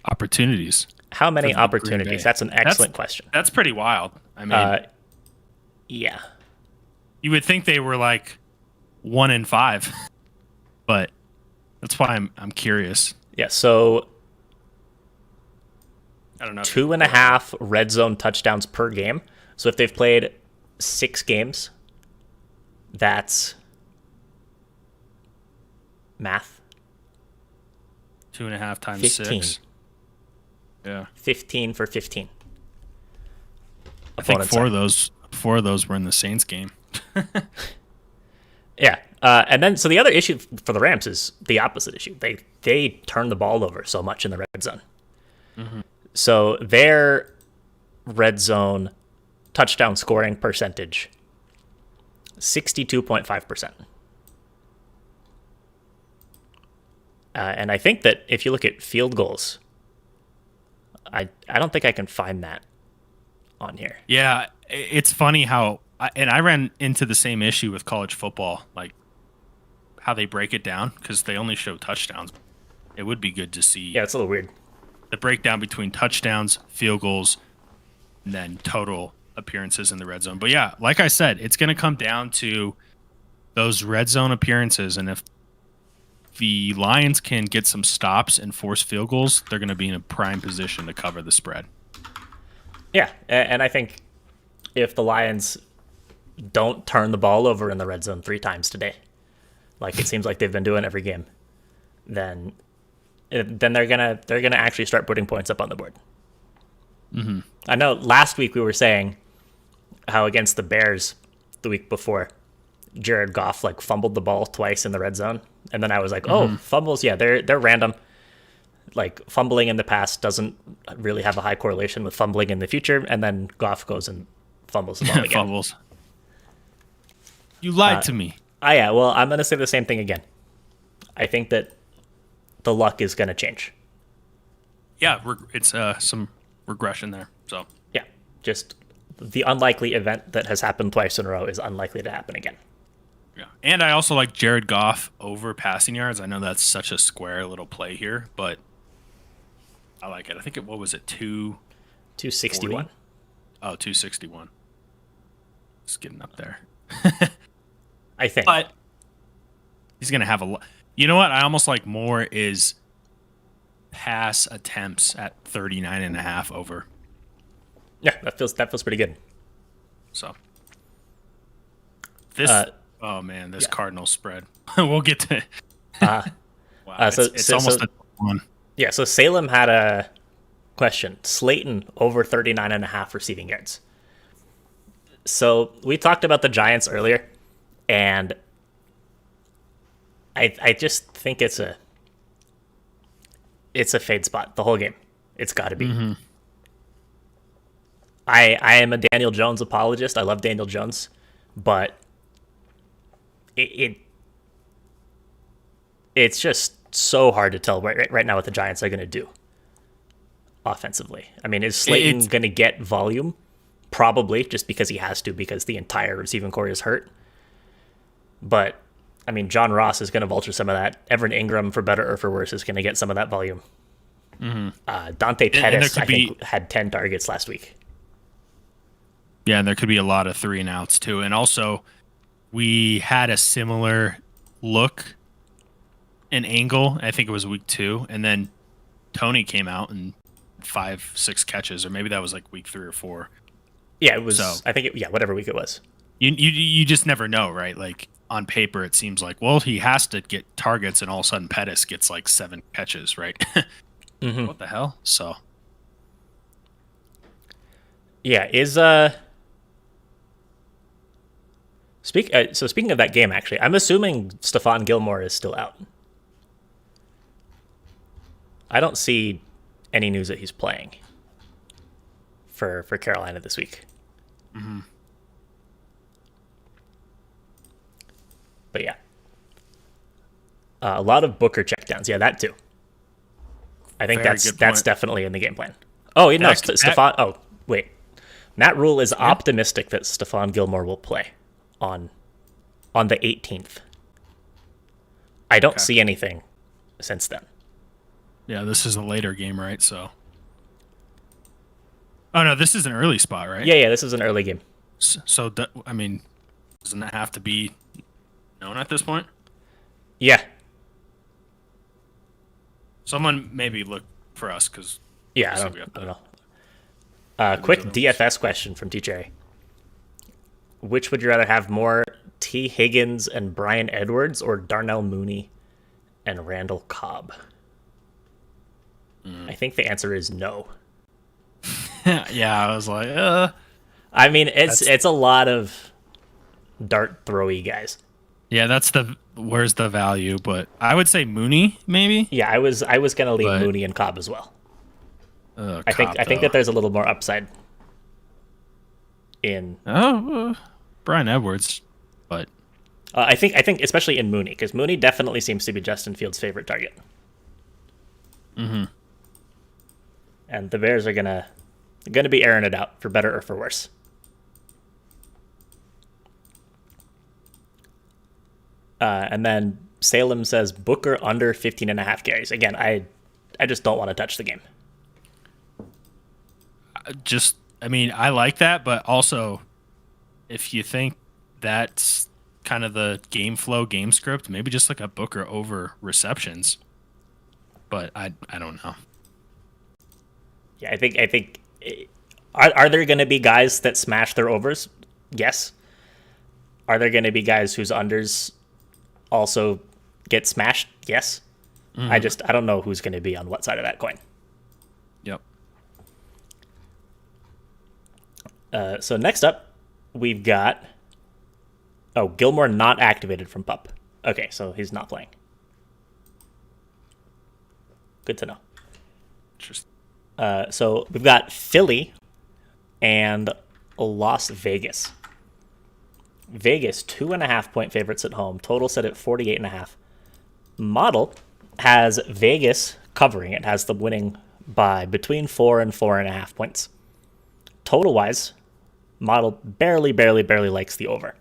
opportunities? How many opportunities? That's an excellent question. That's pretty wild. I mean, yeah. You would think they were like 1 in 5, but that's why I'm curious. Yeah, so I don't know. 2.5 red zone touchdowns per game. So if they've played 6 games, that's math. 2.5 times 15. 6. Yeah. 15 for 15. I think 4 of those were in the Saints game. Yeah. And then, so the other issue for the Rams is the opposite issue. They turn the ball over so much in the red zone. Mm-hmm. So their red zone touchdown scoring percentage, 62.5%. And I think that if you look at field goals, I don't think I can find that on here. Yeah, it's funny how, and I ran into the same issue with college football, like how they break it down because they only show touchdowns. It would be good to see Yeah, it's a little weird. the breakdown between touchdowns, field goals, and then total appearances in the red zone. But yeah, like I said, it's going to come down to those red zone appearances, and if the Lions can get some stops and force field goals, they're going to be in a prime position to cover the spread. Yeah, and I think if the Lions don't turn the ball over in the red zone 3 times today, like it seems like they've been doing every game, then they're gonna actually start putting points up on the board. Mm-hmm. I know last week we were saying how against the Bears the week before, Jared Goff like fumbled the ball twice in the red zone, and then I was like, oh, fumbles, yeah, they're random. Like fumbling in the past doesn't really have a high correlation with fumbling in the future, and then Goff goes and fumbles the ball again. Fumbles. You lied to me. Yeah, well, I'm gonna say the same thing again. I think that the luck is gonna change. Yeah, it's some regression there. So Yeah, just the unlikely event that has happened twice in a row is unlikely to happen again. yeah, and I also like Jared Goff over passing yards. I know that's such a square little play here, but I like it. I think what was it, 261. Oh, 261. It's getting up there. I think. But he's going to have a lot. You know what? I almost like more is pass attempts at 39.5 over. Yeah, that feels pretty good. So this, oh man, this Cardinals spread. We'll get to. Wow, it's almost a one. Yeah, so Salem had a question. Slayton over 39.5 receiving yards. So we talked about the Giants earlier, and I just think it's a fade spot the whole game. It's got to be. Mm-hmm. I am a Daniel Jones apologist. I love Daniel Jones, but it's just so hard to tell right now what the Giants are going to do offensively. I mean, is Slayton going to get volume? Probably, just because he has to, because the entire receiving core is hurt. But, I mean, John Ross is going to vulture some of that. Evan Ingram, for better or for worse, is going to get some of that volume. Mm-hmm. Dante Pettis, I think, had 10 targets last week. Yeah, and there could be a lot of 3-and-outs, too. And also, we had a similar look and angle. I think it was week 2. And then Tony came out and 5-6 catches, or maybe that was like week 3 or 4. Yeah, it was. So, I think whatever week it was. You just never know, right? Like on paper, it seems like, well, he has to get targets, and all of a sudden Pettis gets like 7 catches, right? Mm-hmm. What the hell? So yeah, speaking of that game, actually, I'm assuming Stephon Gilmore is still out. I don't see any news that he's playing for Carolina this week. Mm-hmm. But yeah, a lot of Booker checkdowns. Yeah, that too. I think that's definitely in the game plan. Oh, no, Stephon. Oh, wait. Matt Rule is optimistic that Stephon Gilmore will play on the 18th. I don't see anything since then. Yeah, this is a later game, right? So. Oh no, this is an early spot, right? Yeah, this is an early game. So I mean, doesn't that have to be known at this point? Yeah. Someone maybe look for us because. Yeah, I don't know. Quick DFS question from TJ. Which would you rather have more, T. Higgins and Bryan Edwards, or Darnell Mooney and Randall Cobb? I think the answer is no. Yeah, I was like, I mean, it's a lot of dart throwy guys. Yeah, where's the value? But I would say Mooney, maybe. Yeah, I was gonna leave Mooney and Cobb as well. I think that there's a little more upside in. Bryan Edwards, but I think especially in Mooney, because Mooney definitely seems to be Justin Fields' favorite target. Mm-hmm. And the Bears are gonna going to be airing it out for better or for worse. And then Salem says Booker under 15.5 carries. Again, I just don't want to touch the game. I like that, but also if you think that's kind of the game flow, game script, maybe just like a Booker over receptions. But I don't know. Yeah, I think are there going to be guys that smash their overs? Yes. Are there going to be guys whose unders also get smashed? Yes. Mm-hmm. I don't know who's going to be on what side of that coin. Yep. So next up, we've got Gilmore not activated from PUP. Okay, so he's not playing. Good to know. Interesting. So we've got Philly and Las Vegas. Vegas 2.5 point favorites at home. Total set at 48.5. Model has Vegas covering. It has them winning by between 4 and 4.5 points. Total wise, model barely likes the over.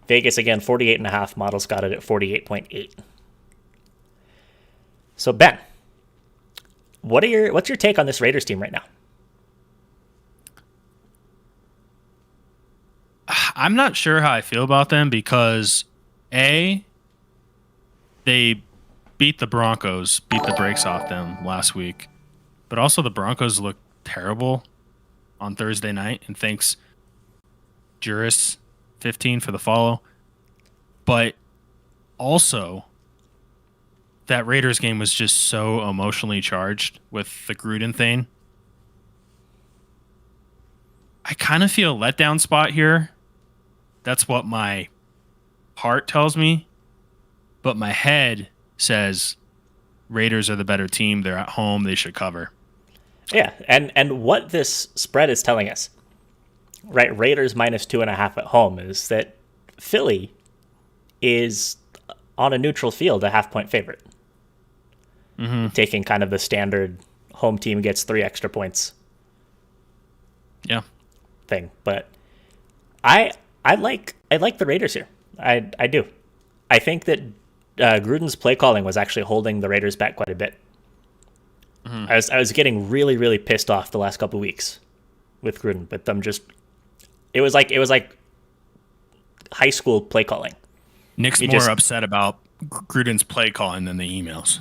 Vegas again 48.5. Model's got it at 48.8. So Ben, what's your take on this Raiders team right now? I'm not sure how I feel about them because they beat the Broncos, beat the brakes off them last week, but also the Broncos looked terrible on Thursday night, and thanks Juris 15 for the follow. But also that Raiders game was just so emotionally charged with the Gruden thing. I kind of feel a letdown spot here. That's what my heart tells me. But my head says Raiders are the better team. They're at home. They should cover. Yeah, and what this spread is telling us, right, Raiders minus 2.5 at home, is that Philly is on a neutral field a half-point favorite. Mm-hmm. Taking kind of the standard home team gets 3 extra points thing. But I like the Raiders here. I do. I think that Gruden's play calling was actually holding the Raiders back quite a bit. Mm-hmm. I was getting really pissed off the last couple of weeks with Gruden, but them just it was like high school play calling. Nick's more upset about Gruden's play calling than the emails.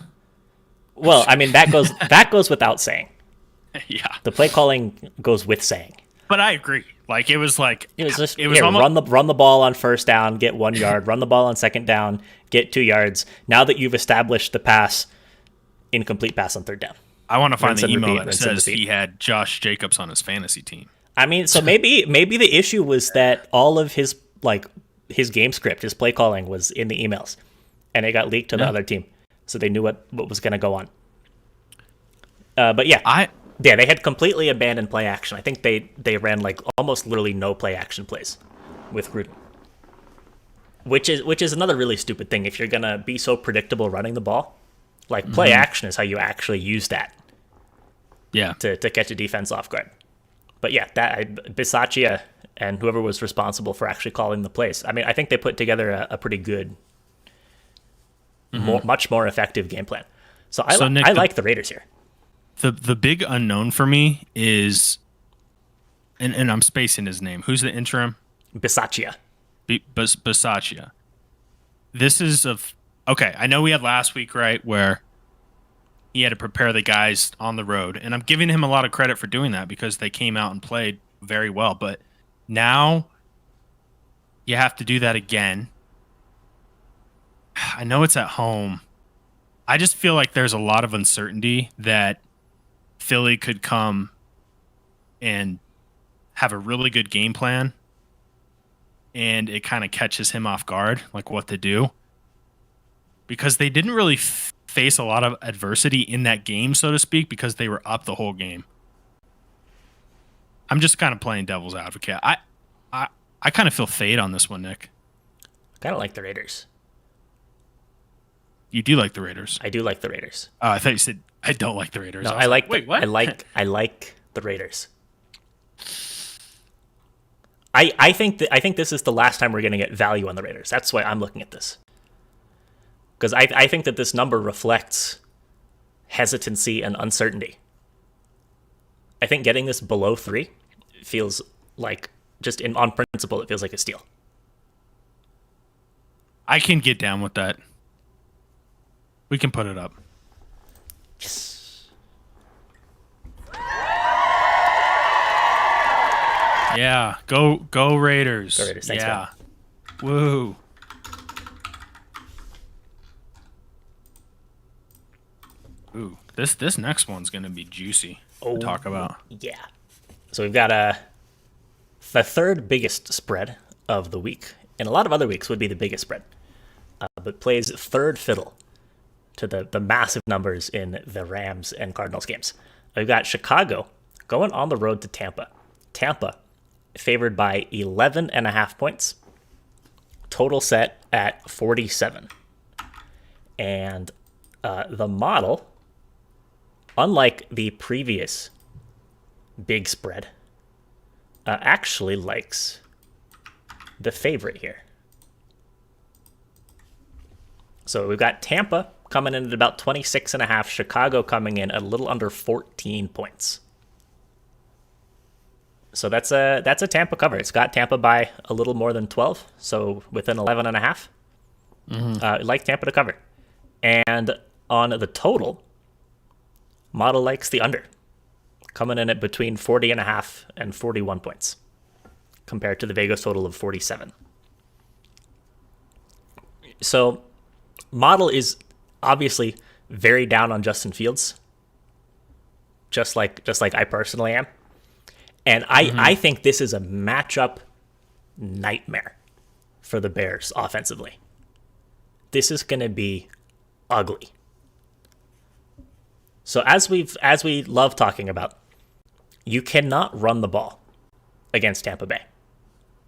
Well, I mean that goes without saying. Yeah, the play calling goes with saying. But I agree. Like it was almost run the ball on first down, get 1 yard. Run the ball on second down, get 2 yards. Now that you've established the pass, incomplete pass on third down. I want to find the email that says he had Josh Jacobs on his fantasy team. I mean, so maybe the issue was that all of his game script, his play calling was in the emails, and it got leaked to the other team, so they knew what was going to go on. But yeah, they had completely abandoned play action. I think they ran like almost literally no play action plays with Gruden, which is another really stupid thing. If you're gonna be so predictable running the ball, like play action is how you actually use that. Yeah, to catch a defense off guard. But yeah, Bisaccia and whoever was responsible for actually calling the plays. I mean, I think they put together a pretty good, much more effective game plan. So Nick, I like the Raiders here. The big unknown for me is, and I'm spacing his name. Who's the interim? Bisaccia. Bisaccia. This is okay. I know we had last week, right, where he had to prepare the guys on the road, and I'm giving him a lot of credit for doing that because they came out and played very well. But now you have to do that again. I know it's at home. I just feel like there's a lot of uncertainty that Philly could come and have a really good game plan, and it kind of catches him off guard, like what to do, because they didn't really face a lot of adversity in that game, so to speak, because they were up the whole game. I'm just kind of playing devil's advocate. I kind of feel fade on this one, Nick. I kind of like the Raiders. You do like the Raiders? I do like the Raiders. Oh, I thought you said I don't like the Raiders. No, I like. Wait, what? I like the Raiders. I think this is the last time we're going to get value on the Raiders. That's why I'm looking at this. Because I think that this number reflects hesitancy and uncertainty. I think getting this below 3 feels like, just on principle, it feels like a steal. I can get down with that. We can put it up. Yes. Yeah, go Raiders. Go Raiders. Thanks, yeah. Woo. Ooh, this next one's gonna be juicy to talk about. Yeah. So we've got the third biggest spread of the week. And a lot of other weeks would be the biggest spread. But plays third fiddle to the massive numbers in the Rams and Cardinals games. We've got Chicago going on the road to Tampa. Tampa favored by 11.5 points. Total set at 47. And the model, unlike the previous big spread, actually likes the favorite here. So we've got Tampa coming in at about 26.5, Chicago coming in at a little under 14 points. So that's a Tampa cover. It's got Tampa by a little more than 12, so within 11.5. Like Tampa to cover. And on the total, model likes the under, coming in at between 40.5 and 41 points, compared to the Vegas total of 47. So model is obviously very down on Justin Fields, just like I personally am. And I think this is a matchup nightmare for the Bears offensively. This is going to be ugly. So as we love talking about, you cannot run the ball against Tampa Bay.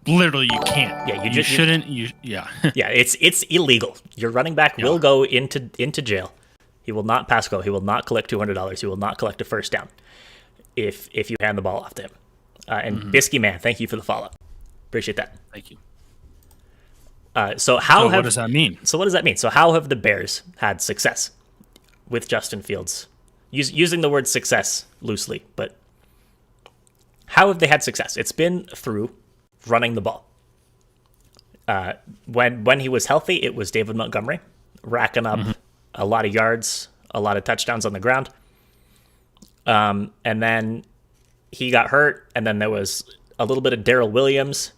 Literally, you can't. Yeah, you shouldn't. Yeah, it's illegal. Your running back will go into jail. He will not pass go. He will not collect $200. He will not collect a first down if you hand the ball off to him. And Bisky Man, thank you for the follow. Appreciate that. Thank you. So what does that mean? So what does that mean? So how have the Bears had success with Justin Fields? Using the word success loosely, but how have they had success? It's been through running the ball. When he was healthy, it was David Montgomery racking up a lot of yards, a lot of touchdowns on the ground. And then he got hurt, and then there was a little bit of Darrell Williams,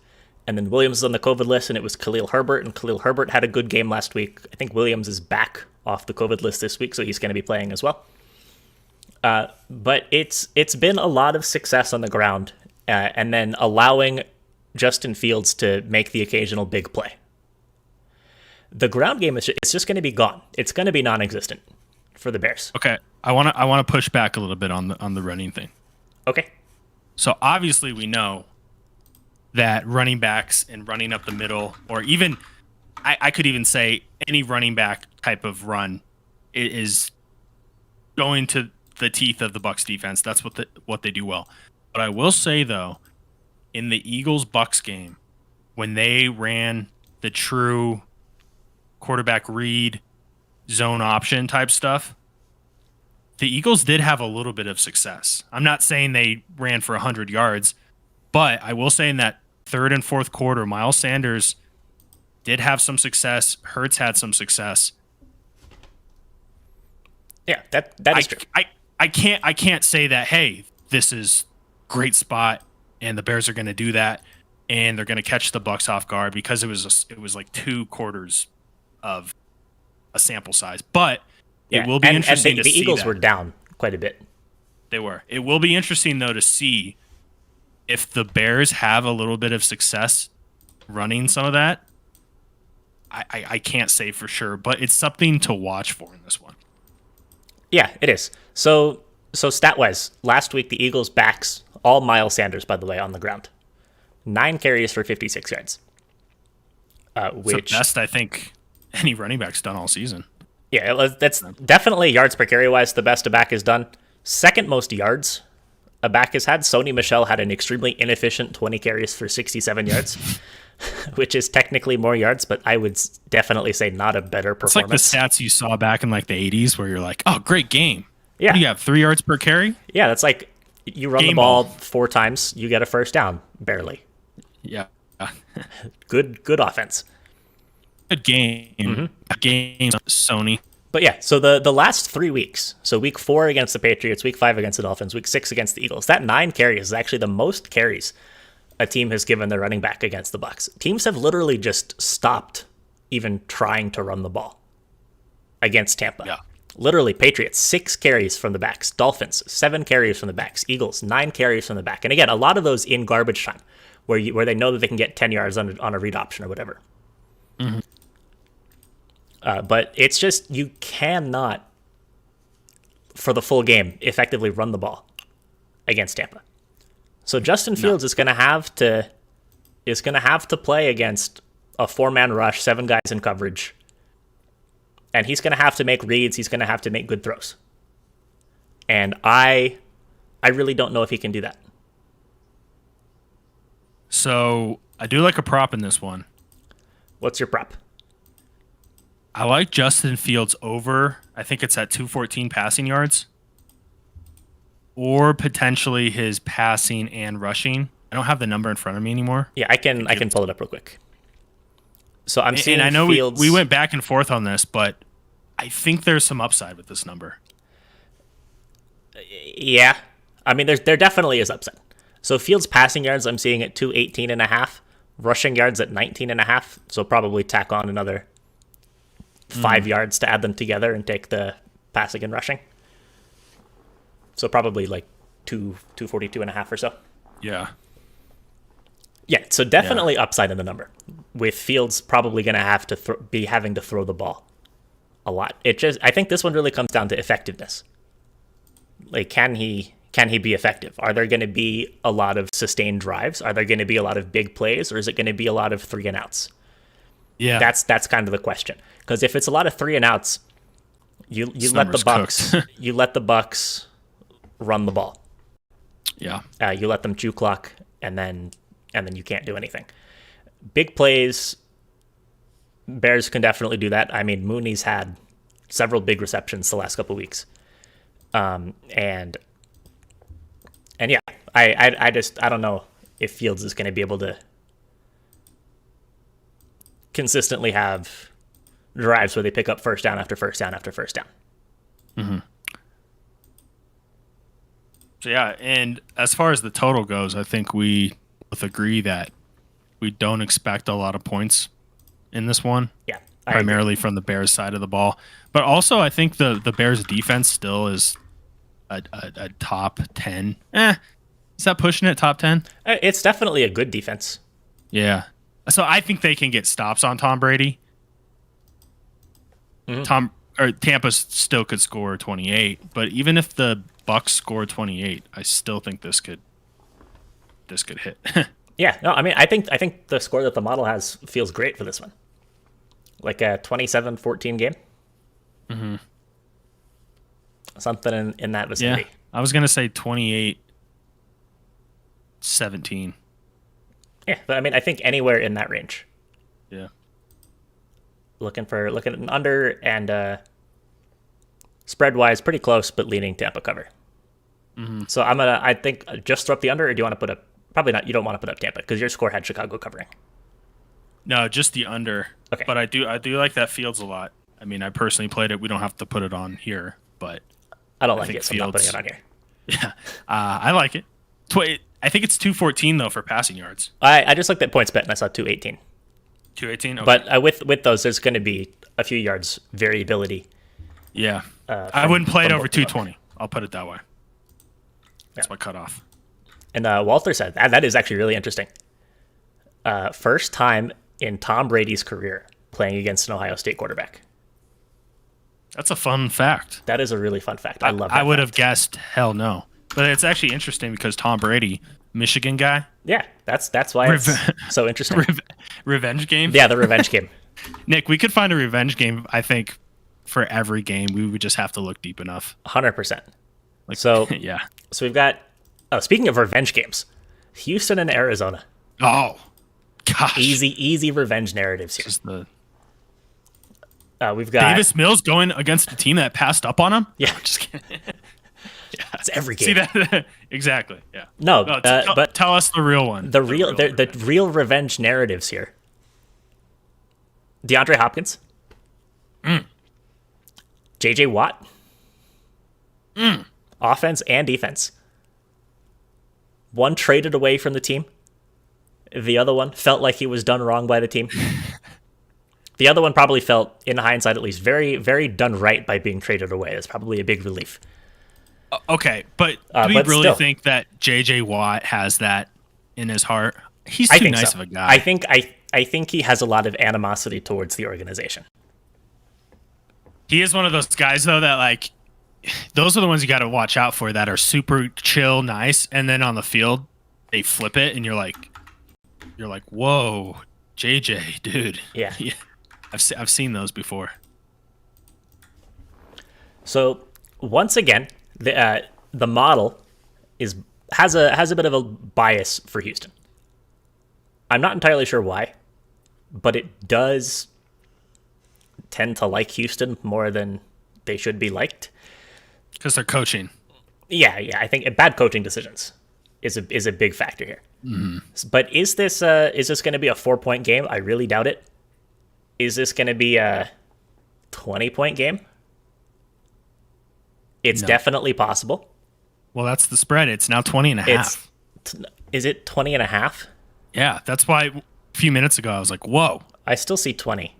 and then Williams was on the COVID list, and it was Khalil Herbert, and Khalil Herbert had a good game last week. I think Williams is back off the COVID list this week, so he's going to be playing as well. But it's been a lot of success on the ground, and then allowing Justin Fields to make the occasional big play. The ground game it's just going to be gone. It's going to be non-existent for the Bears. Okay, I want to push back a little bit on the running thing. Okay. So obviously we know that running backs and running up the middle, or even I could even say any running back type of run is going to the teeth of the Bucs defense. That's what they do well. But I will say though, in the Eagles-Bucs game, when they ran the true quarterback read, zone option type stuff, the Eagles did have a little bit of success. I'm not saying they ran for 100 yards, but I will say in that third and fourth quarter, Miles Sanders did have some success. Hurts had some success. Yeah, that is true. I can't say that, hey, this is great spot and the Bears are going to do that and they're going to catch the Bucs off guard, because it was like 2 quarters of a sample size. But it will be interesting to see. The Eagles were down quite a bit. They were. It will be interesting though to see if the Bears have a little bit of success running some of that. I can't say for sure, but it's something to watch for in this one. Yeah, it is. So stat-wise, last week the Eagles backs all Miles Sanders, by the way, on the ground. 9 carries for 56 yards. Which the best I think any running back's done all season. Yeah, that's definitely yards per carry wise the best a back has done. Second most yards a back has had. Sony Michel had an extremely inefficient 20 carries for 67 yards, which is technically more yards, but I would definitely say not a better It's like the performance. stats you saw back in like the 80s where you're like, oh, great game. Yeah. What do you have, 3 yards per carry? Yeah, that's like you run the Game ball ball. 4 times, you get a first down, barely. Yeah. Good offense. Good game. Game, Sony. But yeah, so the last 3 weeks, so week 4 against the Patriots, week 5 against the Dolphins, week 6 against the Eagles, that 9 carries is actually the most carries a team has given their running back against the Bucks. Teams have literally just stopped even trying to run the ball against Tampa. Yeah. Literally, Patriots, 6 carries from the backs. Dolphins, 7 carries from the backs. Eagles, 9 carries from the back. And again, a lot of those in garbage time, where they know that they can get 10 yards on a read option or whatever. But it's just, you cannot, for the full game, effectively run the ball against Tampa. So Justin Fields is going to have to play against a 4-man rush, 7 guys in coverage, and he's going to have to make reads. He's going to have to make good throws, and I really don't know if he can do that. So I do like a prop in this one. What's your prop? I like Justin Fields over. I think it's at 214 passing yards. Or potentially his passing and rushing. I don't have the number in front of me anymore. Yeah, I can pull it up real quick. So I'm seeing And I know Fields. we went back and forth on this, but I think there's some upside with this number. Yeah, I mean, there definitely is upside. So Fields passing yards, I'm seeing at 218.5, rushing yards at 19.5. So probably tack on another 5 yards to add them together and take the passing and rushing. So probably like 242.5 or so. Yeah. Yeah, so definitely upside in the number. With Fields probably going to have to be having to throw the ball a lot. I think this one really comes down to effectiveness. Like, can he be effective? Are there going to be a lot of sustained drives? Are there going to be a lot of big plays, or is it going to be a lot of 3 and outs? Yeah. That's kind of the question. Because if it's a lot of 3 and outs, you let the number's Bucks cooked. you let the Bucks run the ball. Yeah. You let them juke clock, and then you can't do anything. Big plays, Bears can definitely do that. I mean, Mooney's had several big receptions the last couple of weeks, and yeah, I don't know if Fields is going to be able to consistently have drives where they pick up first down after first down after first down. So yeah, and as far as the total goes, I think we both agree that we don't expect a lot of points in this one. Yeah, I agree. Primarily from the Bears side of the ball. But also I think the Bears defense still is a top 10. Is that pushing it top 10? It's definitely a good defense. Yeah. So I think they can get stops on Tom Brady. Tampa still could score 28, but even if the Bucks score 28, I still think this could hit. Yeah, no, I mean, I think the score that the model has feels great for this one. Like a 27-14 game. Mm-hmm. Something in that vicinity. Yeah, I was gonna say 28-17. Yeah, but I mean, I think anywhere in that range. Yeah. Looking at an under, and spread wise, pretty close, but leaning Tampa cover. Mm-hmm. So I think just throw up the under, or do you want to put up? Probably not. You don't want to put up Tampa because your score had Chicago covering. No, just the under. Okay. But I do like that Fields a lot. I mean, I personally played it. We don't have to put it on here, but I don't like think it, so I'm not putting it on here. yeah, I like it. I think it's 214 though for passing yards. I just looked at points bet and I saw 218. 218. Okay. But with those, there's going to be a few yards variability. Yeah, I wouldn't play it from over both of them. 220. I'll put it that way. That's my cutoff. And Walter said that is actually really interesting. First time in Tom Brady's career playing against an Ohio State quarterback. That's a fun fact. That is a really fun fact. I love that. I would fact. have guessed hell no. But it's actually interesting because Tom Brady, Michigan guy. Yeah, that's why it's so interesting. Revenge game? Yeah, the revenge game. Nick, we could find a revenge game, I think, for every game. We would just have to look deep enough. 100%. So Yeah. So we've got Oh, speaking of revenge games, Houston and Arizona. Oh, gosh. Easy revenge narratives here. Just the We've got Davis Mills going against a team that passed up on him. Yeah. Just kidding. it's every game. See that? Exactly. Yeah. No, but tell us the real one. the real revenge narratives here. DeAndre Hopkins, JJ Watt, offense and defense. One traded away from the team. The other one felt like he was done wrong by the team. The other one probably felt, in hindsight at least, very, very done right by being traded away. That's probably a big relief. Okay, but do we but really still. think that JJ Watt has that in his heart? He's I too think nice so. of a guy. I think he has a lot of animosity towards the organization. He is one of those guys though that like those are the ones you got to watch out for that are super chill, nice, and then on the field they flip it and you're like, whoa, JJ, dude. Yeah. I've seen those before. So once again, the model has a bit of a bias for Houston. I'm not entirely sure why, but it does tend to like Houston more than they should be liked. Because they're coaching. Yeah, I think bad coaching decisions is a big factor here. But is this going to be a 4-point game? I really doubt it. Is this going to be a 20-point game? It's No. definitely possible. Well, that's the spread. It's now 20 and a half. Is it 20 and a half? Yeah, that's why a few minutes ago I was like, whoa. I still see 20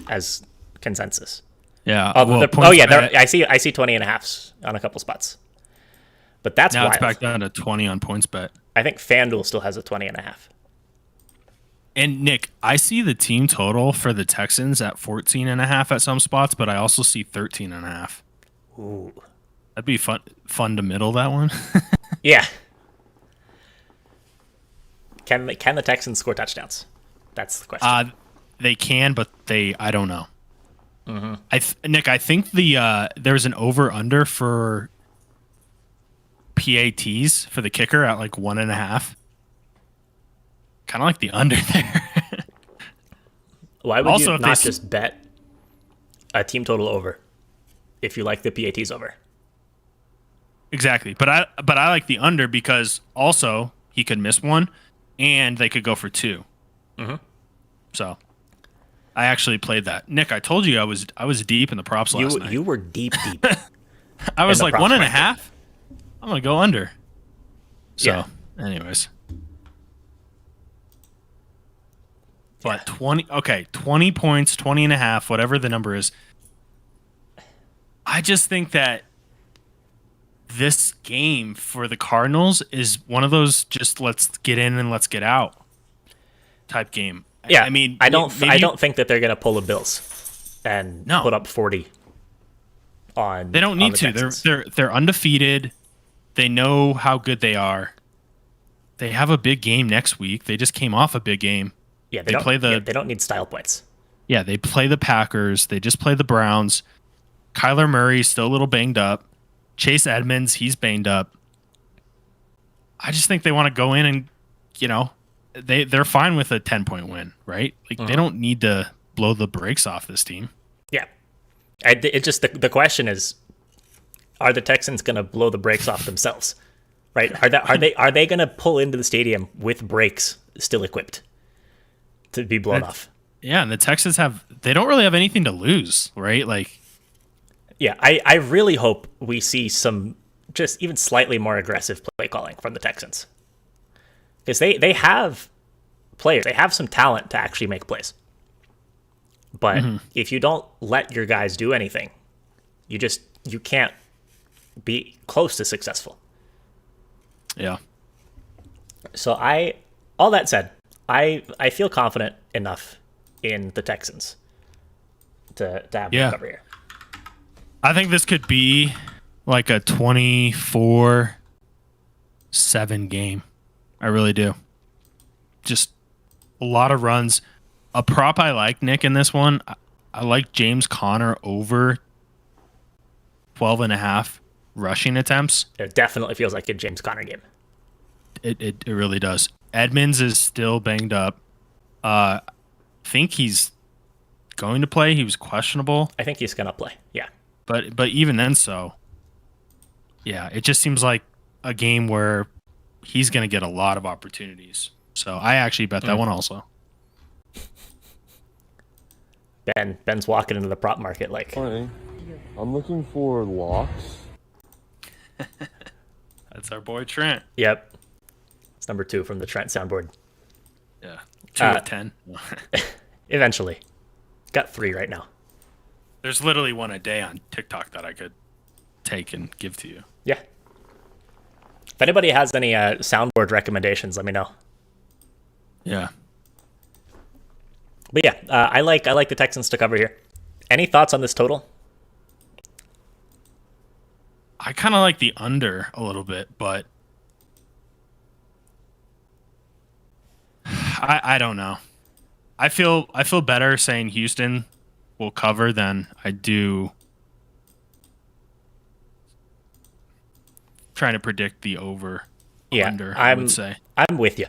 as consensus. Yeah. I see 20 and a halves on a couple spots. But that's now wild. it's back down to 20 on points bet. I think FanDuel still has a 20 and a half. And Nick, I see the team total for the Texans at 14 and a half at some spots, but I also see 13 and a half. Ooh. That'd be fun to middle that one. Yeah. Can the Texans score touchdowns? That's the question. They can, but I don't know. Nick, I think there's an over under for PATs for the kicker at like 1.5. Kind of like the under there. Why would also, you if not they- just bet a team total over if you like the PATs over? Exactly, but I like the under because also he could miss one, and they could go for 2. So, I actually played that. Nick, I told you I was deep in the props last night. You were deep. I was in the like props 1.5. market. I'm gonna go under. So, Yeah. anyways, but 20 points, 20 and a half, whatever the number is. I just think that this game for the Cardinals is one of those just let's get in and let's get out type game. Yeah, I mean, I don't maybe- think that they're gonna pull the Bills and No. put up 40 on. They don't on need the to. Texans. They're undefeated. They know how good they are. They have a big game next week. They just came off a big game. Yeah, they play the- they don't need style points. Yeah, they play the Packers. They just play the Browns. Kyler Murray's still a little banged up. Chase Edmonds, he's banged up. I just think they want to go in and, they're fine with a 10-point win, right? Like they don't need to blow the brakes off this team. Yeah, it just the question is, are the Texans going to blow the brakes off themselves? Right? Are they going to pull into the stadium with brakes still equipped to be blown off? Yeah, and the Texans they don't really have anything to lose, right? Like, Yeah, I really hope we see some just even slightly more aggressive play calling from the Texans. Because they have players. They have some talent to actually make plays. But if you don't let your guys do anything, you can't be close to successful. yeah. So all that said, I feel confident enough in the Texans to have Yeah. them cover here. I think this could be like a 24-7 game. I really do. Just a lot of runs. A prop I like, Nick, in this one, I like James Conner over 12.5 rushing attempts. It definitely feels like a James Conner game. It really does. Edmonds is still banged up. I think he's going to play. He was questionable, I think he's gonna play. Yeah. but even then, so yeah, it just seems like a game where he's going to get a lot of opportunities. So I actually bet that one also. Ben's walking into the prop market like, Morning. I'm looking for locks. That's our boy Trent. yep. It's number 2 from the Trent soundboard. Yeah, 2 of 10. Eventually. Got 3 right now. There's literally one a day on TikTok that I could take and give to you. Yeah. If anybody has any soundboard recommendations, let me know. Yeah. But yeah, I like the Texans to cover here. Any thoughts on this total? I kind of like the under a little bit, but I don't know. I feel better saying Houston will cover than I do trying to predict the over Yeah, under, I would say. I'm with you.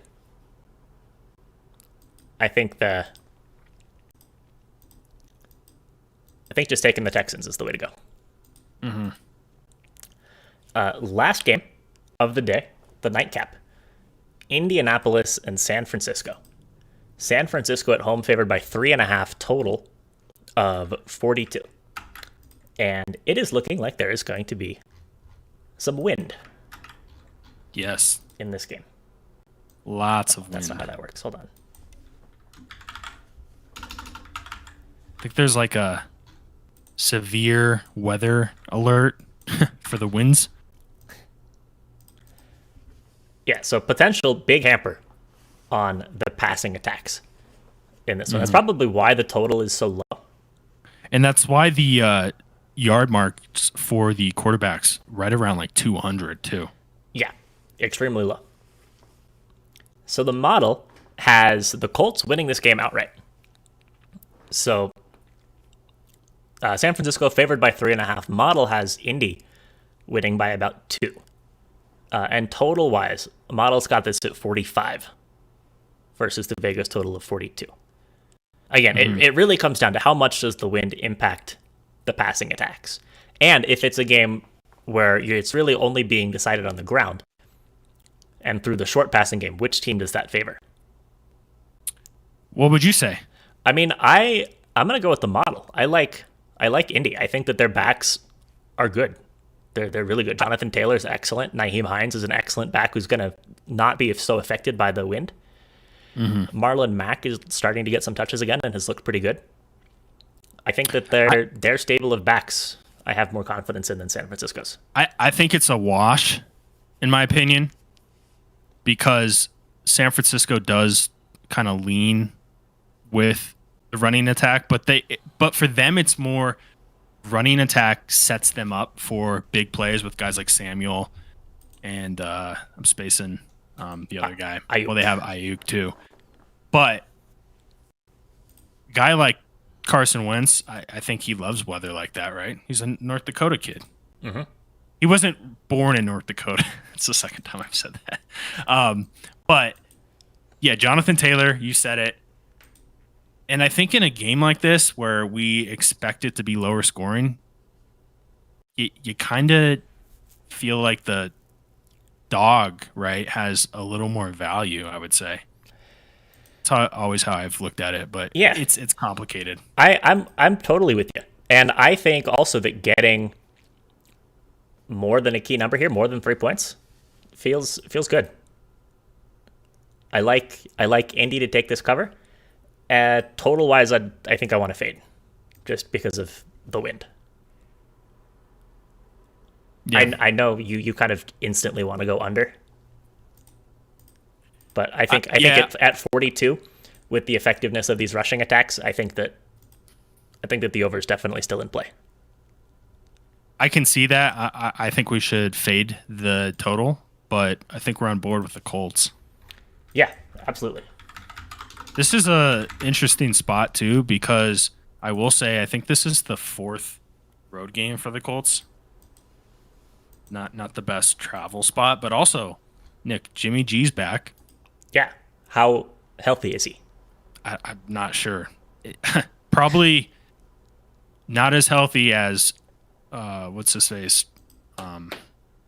I think just taking the Texans is the way to go. Mm-hmm. Last game of the day, the nightcap. Indianapolis and San Francisco. San Francisco at home favored by 3.5 total of 42. And it is looking like there is going to be some wind Yes. in this game. Lots of wind. That's not how that works. Hold on. I think there's like a severe weather alert for the winds. Yeah, so potential big hamper on the passing attacks in this one. That's probably why the total is so low. And that's why the yard marks for the quarterbacks right around like 200 too. Yeah, extremely low. So the model has the Colts winning this game outright. So San Francisco favored by 3.5. Model has Indy winning by about 2. And total-wise, Model's got this at 45 versus the Vegas total of 42. Again, it really comes down to how much does the wind impact the passing attacks. And if it's a game where it's really only being decided on the ground and through the short passing game, which team does that favor? What would you say? I mean, I'm going to go with the Model. I like Indy. I think that their backs are good. They're really good. Jonathan Taylor's excellent. Nyheim Hines is an excellent back who's going to not be so affected by the wind. Marlon Mack is starting to get some touches again and has looked pretty good. I think that their stable of backs I have more confidence in than San Francisco's. I think it's a wash, in my opinion, because San Francisco does kind of lean with the running attack, but for them it's more running attack sets them up for big plays with guys like Samuel and I'm spacing the other guy. Ayuk. Well, they have Ayuk too, but guy like Carson Wentz, I think he loves weather like that, right? He's a North Dakota kid. Mm-hmm. He wasn't born in North Dakota. It's the second time I've said that. But yeah, Jonathan Taylor, you said it. And I think in a game like this where we expect it to be lower scoring, you kind of feel like the dog, right, has a little more value, I would say. It's always how I've looked at it, but yeah, it's complicated. I'm totally with you. And I think also that getting more than a key number here, more than 3 points, feels good. I like Indy to take this cover. Total wise, I think I want to fade, just because of the wind. Yeah. I know you kind of instantly want to go under, but I think it's at 42 with the effectiveness of these rushing attacks. I think that the over is definitely still in play. I can see that. I think we should fade the total, but I think we're on board with the Colts. Yeah, absolutely. This is a interesting spot too, because I will say I think this is the 4th road game for the Colts. Not the best travel spot, but also Nick, Jimmy G's back. Yeah. How healthy is he? I'm not sure. Probably not as healthy as what's his face,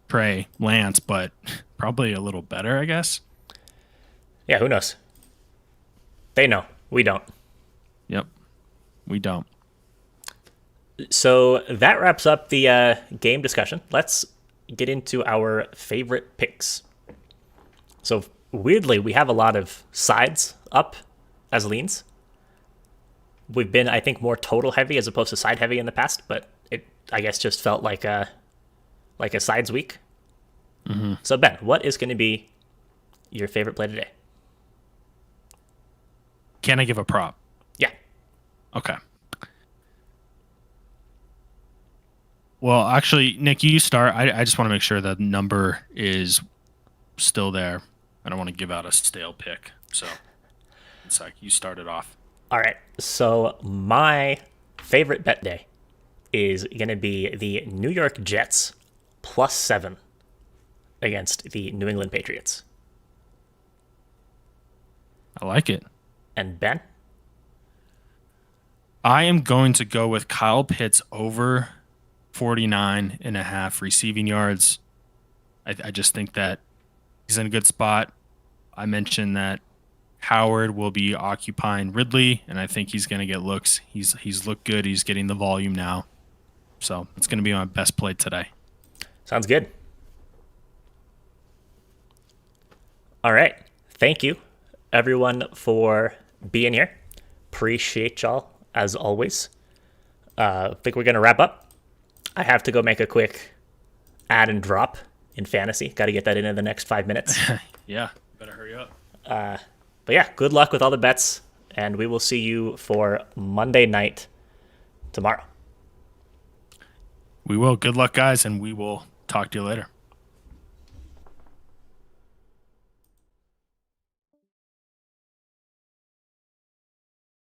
Trey Lance, but probably a little better, I guess. Yeah, who knows? They know. We don't. Yep, we don't. So that wraps up the game discussion. Let's get into our favorite picks. So weirdly, we have a lot of sides up as leans. We've been, I think, more total heavy as opposed to side heavy in the past, but it, I guess, just felt like a sides week. Mm-hmm. So Ben, what is going to be your favorite play today? Can I give a prop? Yeah. Okay. Well, actually, Nick, you start. I just want to make sure the number is still there. I don't want to give out a stale pick. So, it's like you started off. All right. So my favorite bet day is going to be the New York Jets +7 against the New England Patriots. I like it. And Ben? I am going to go with Kyle Pitts over 49.5 receiving yards. I just think that he's in a good spot. I mentioned that Howard will be occupying Ridley, and I think he's going to get looks. He's looked good. He's getting the volume now. So it's going to be my best play today. Sounds good. All right. Thank you, everyone, for being here. Appreciate y'all, as always. I think we're going to wrap up. I have to go make a quick add and drop in fantasy. Got to get that in the next 5 minutes. Yeah, better hurry up. But yeah, good luck with all the bets, and we will see you for Monday night tomorrow. We will. Good luck, guys, and we will talk to you later.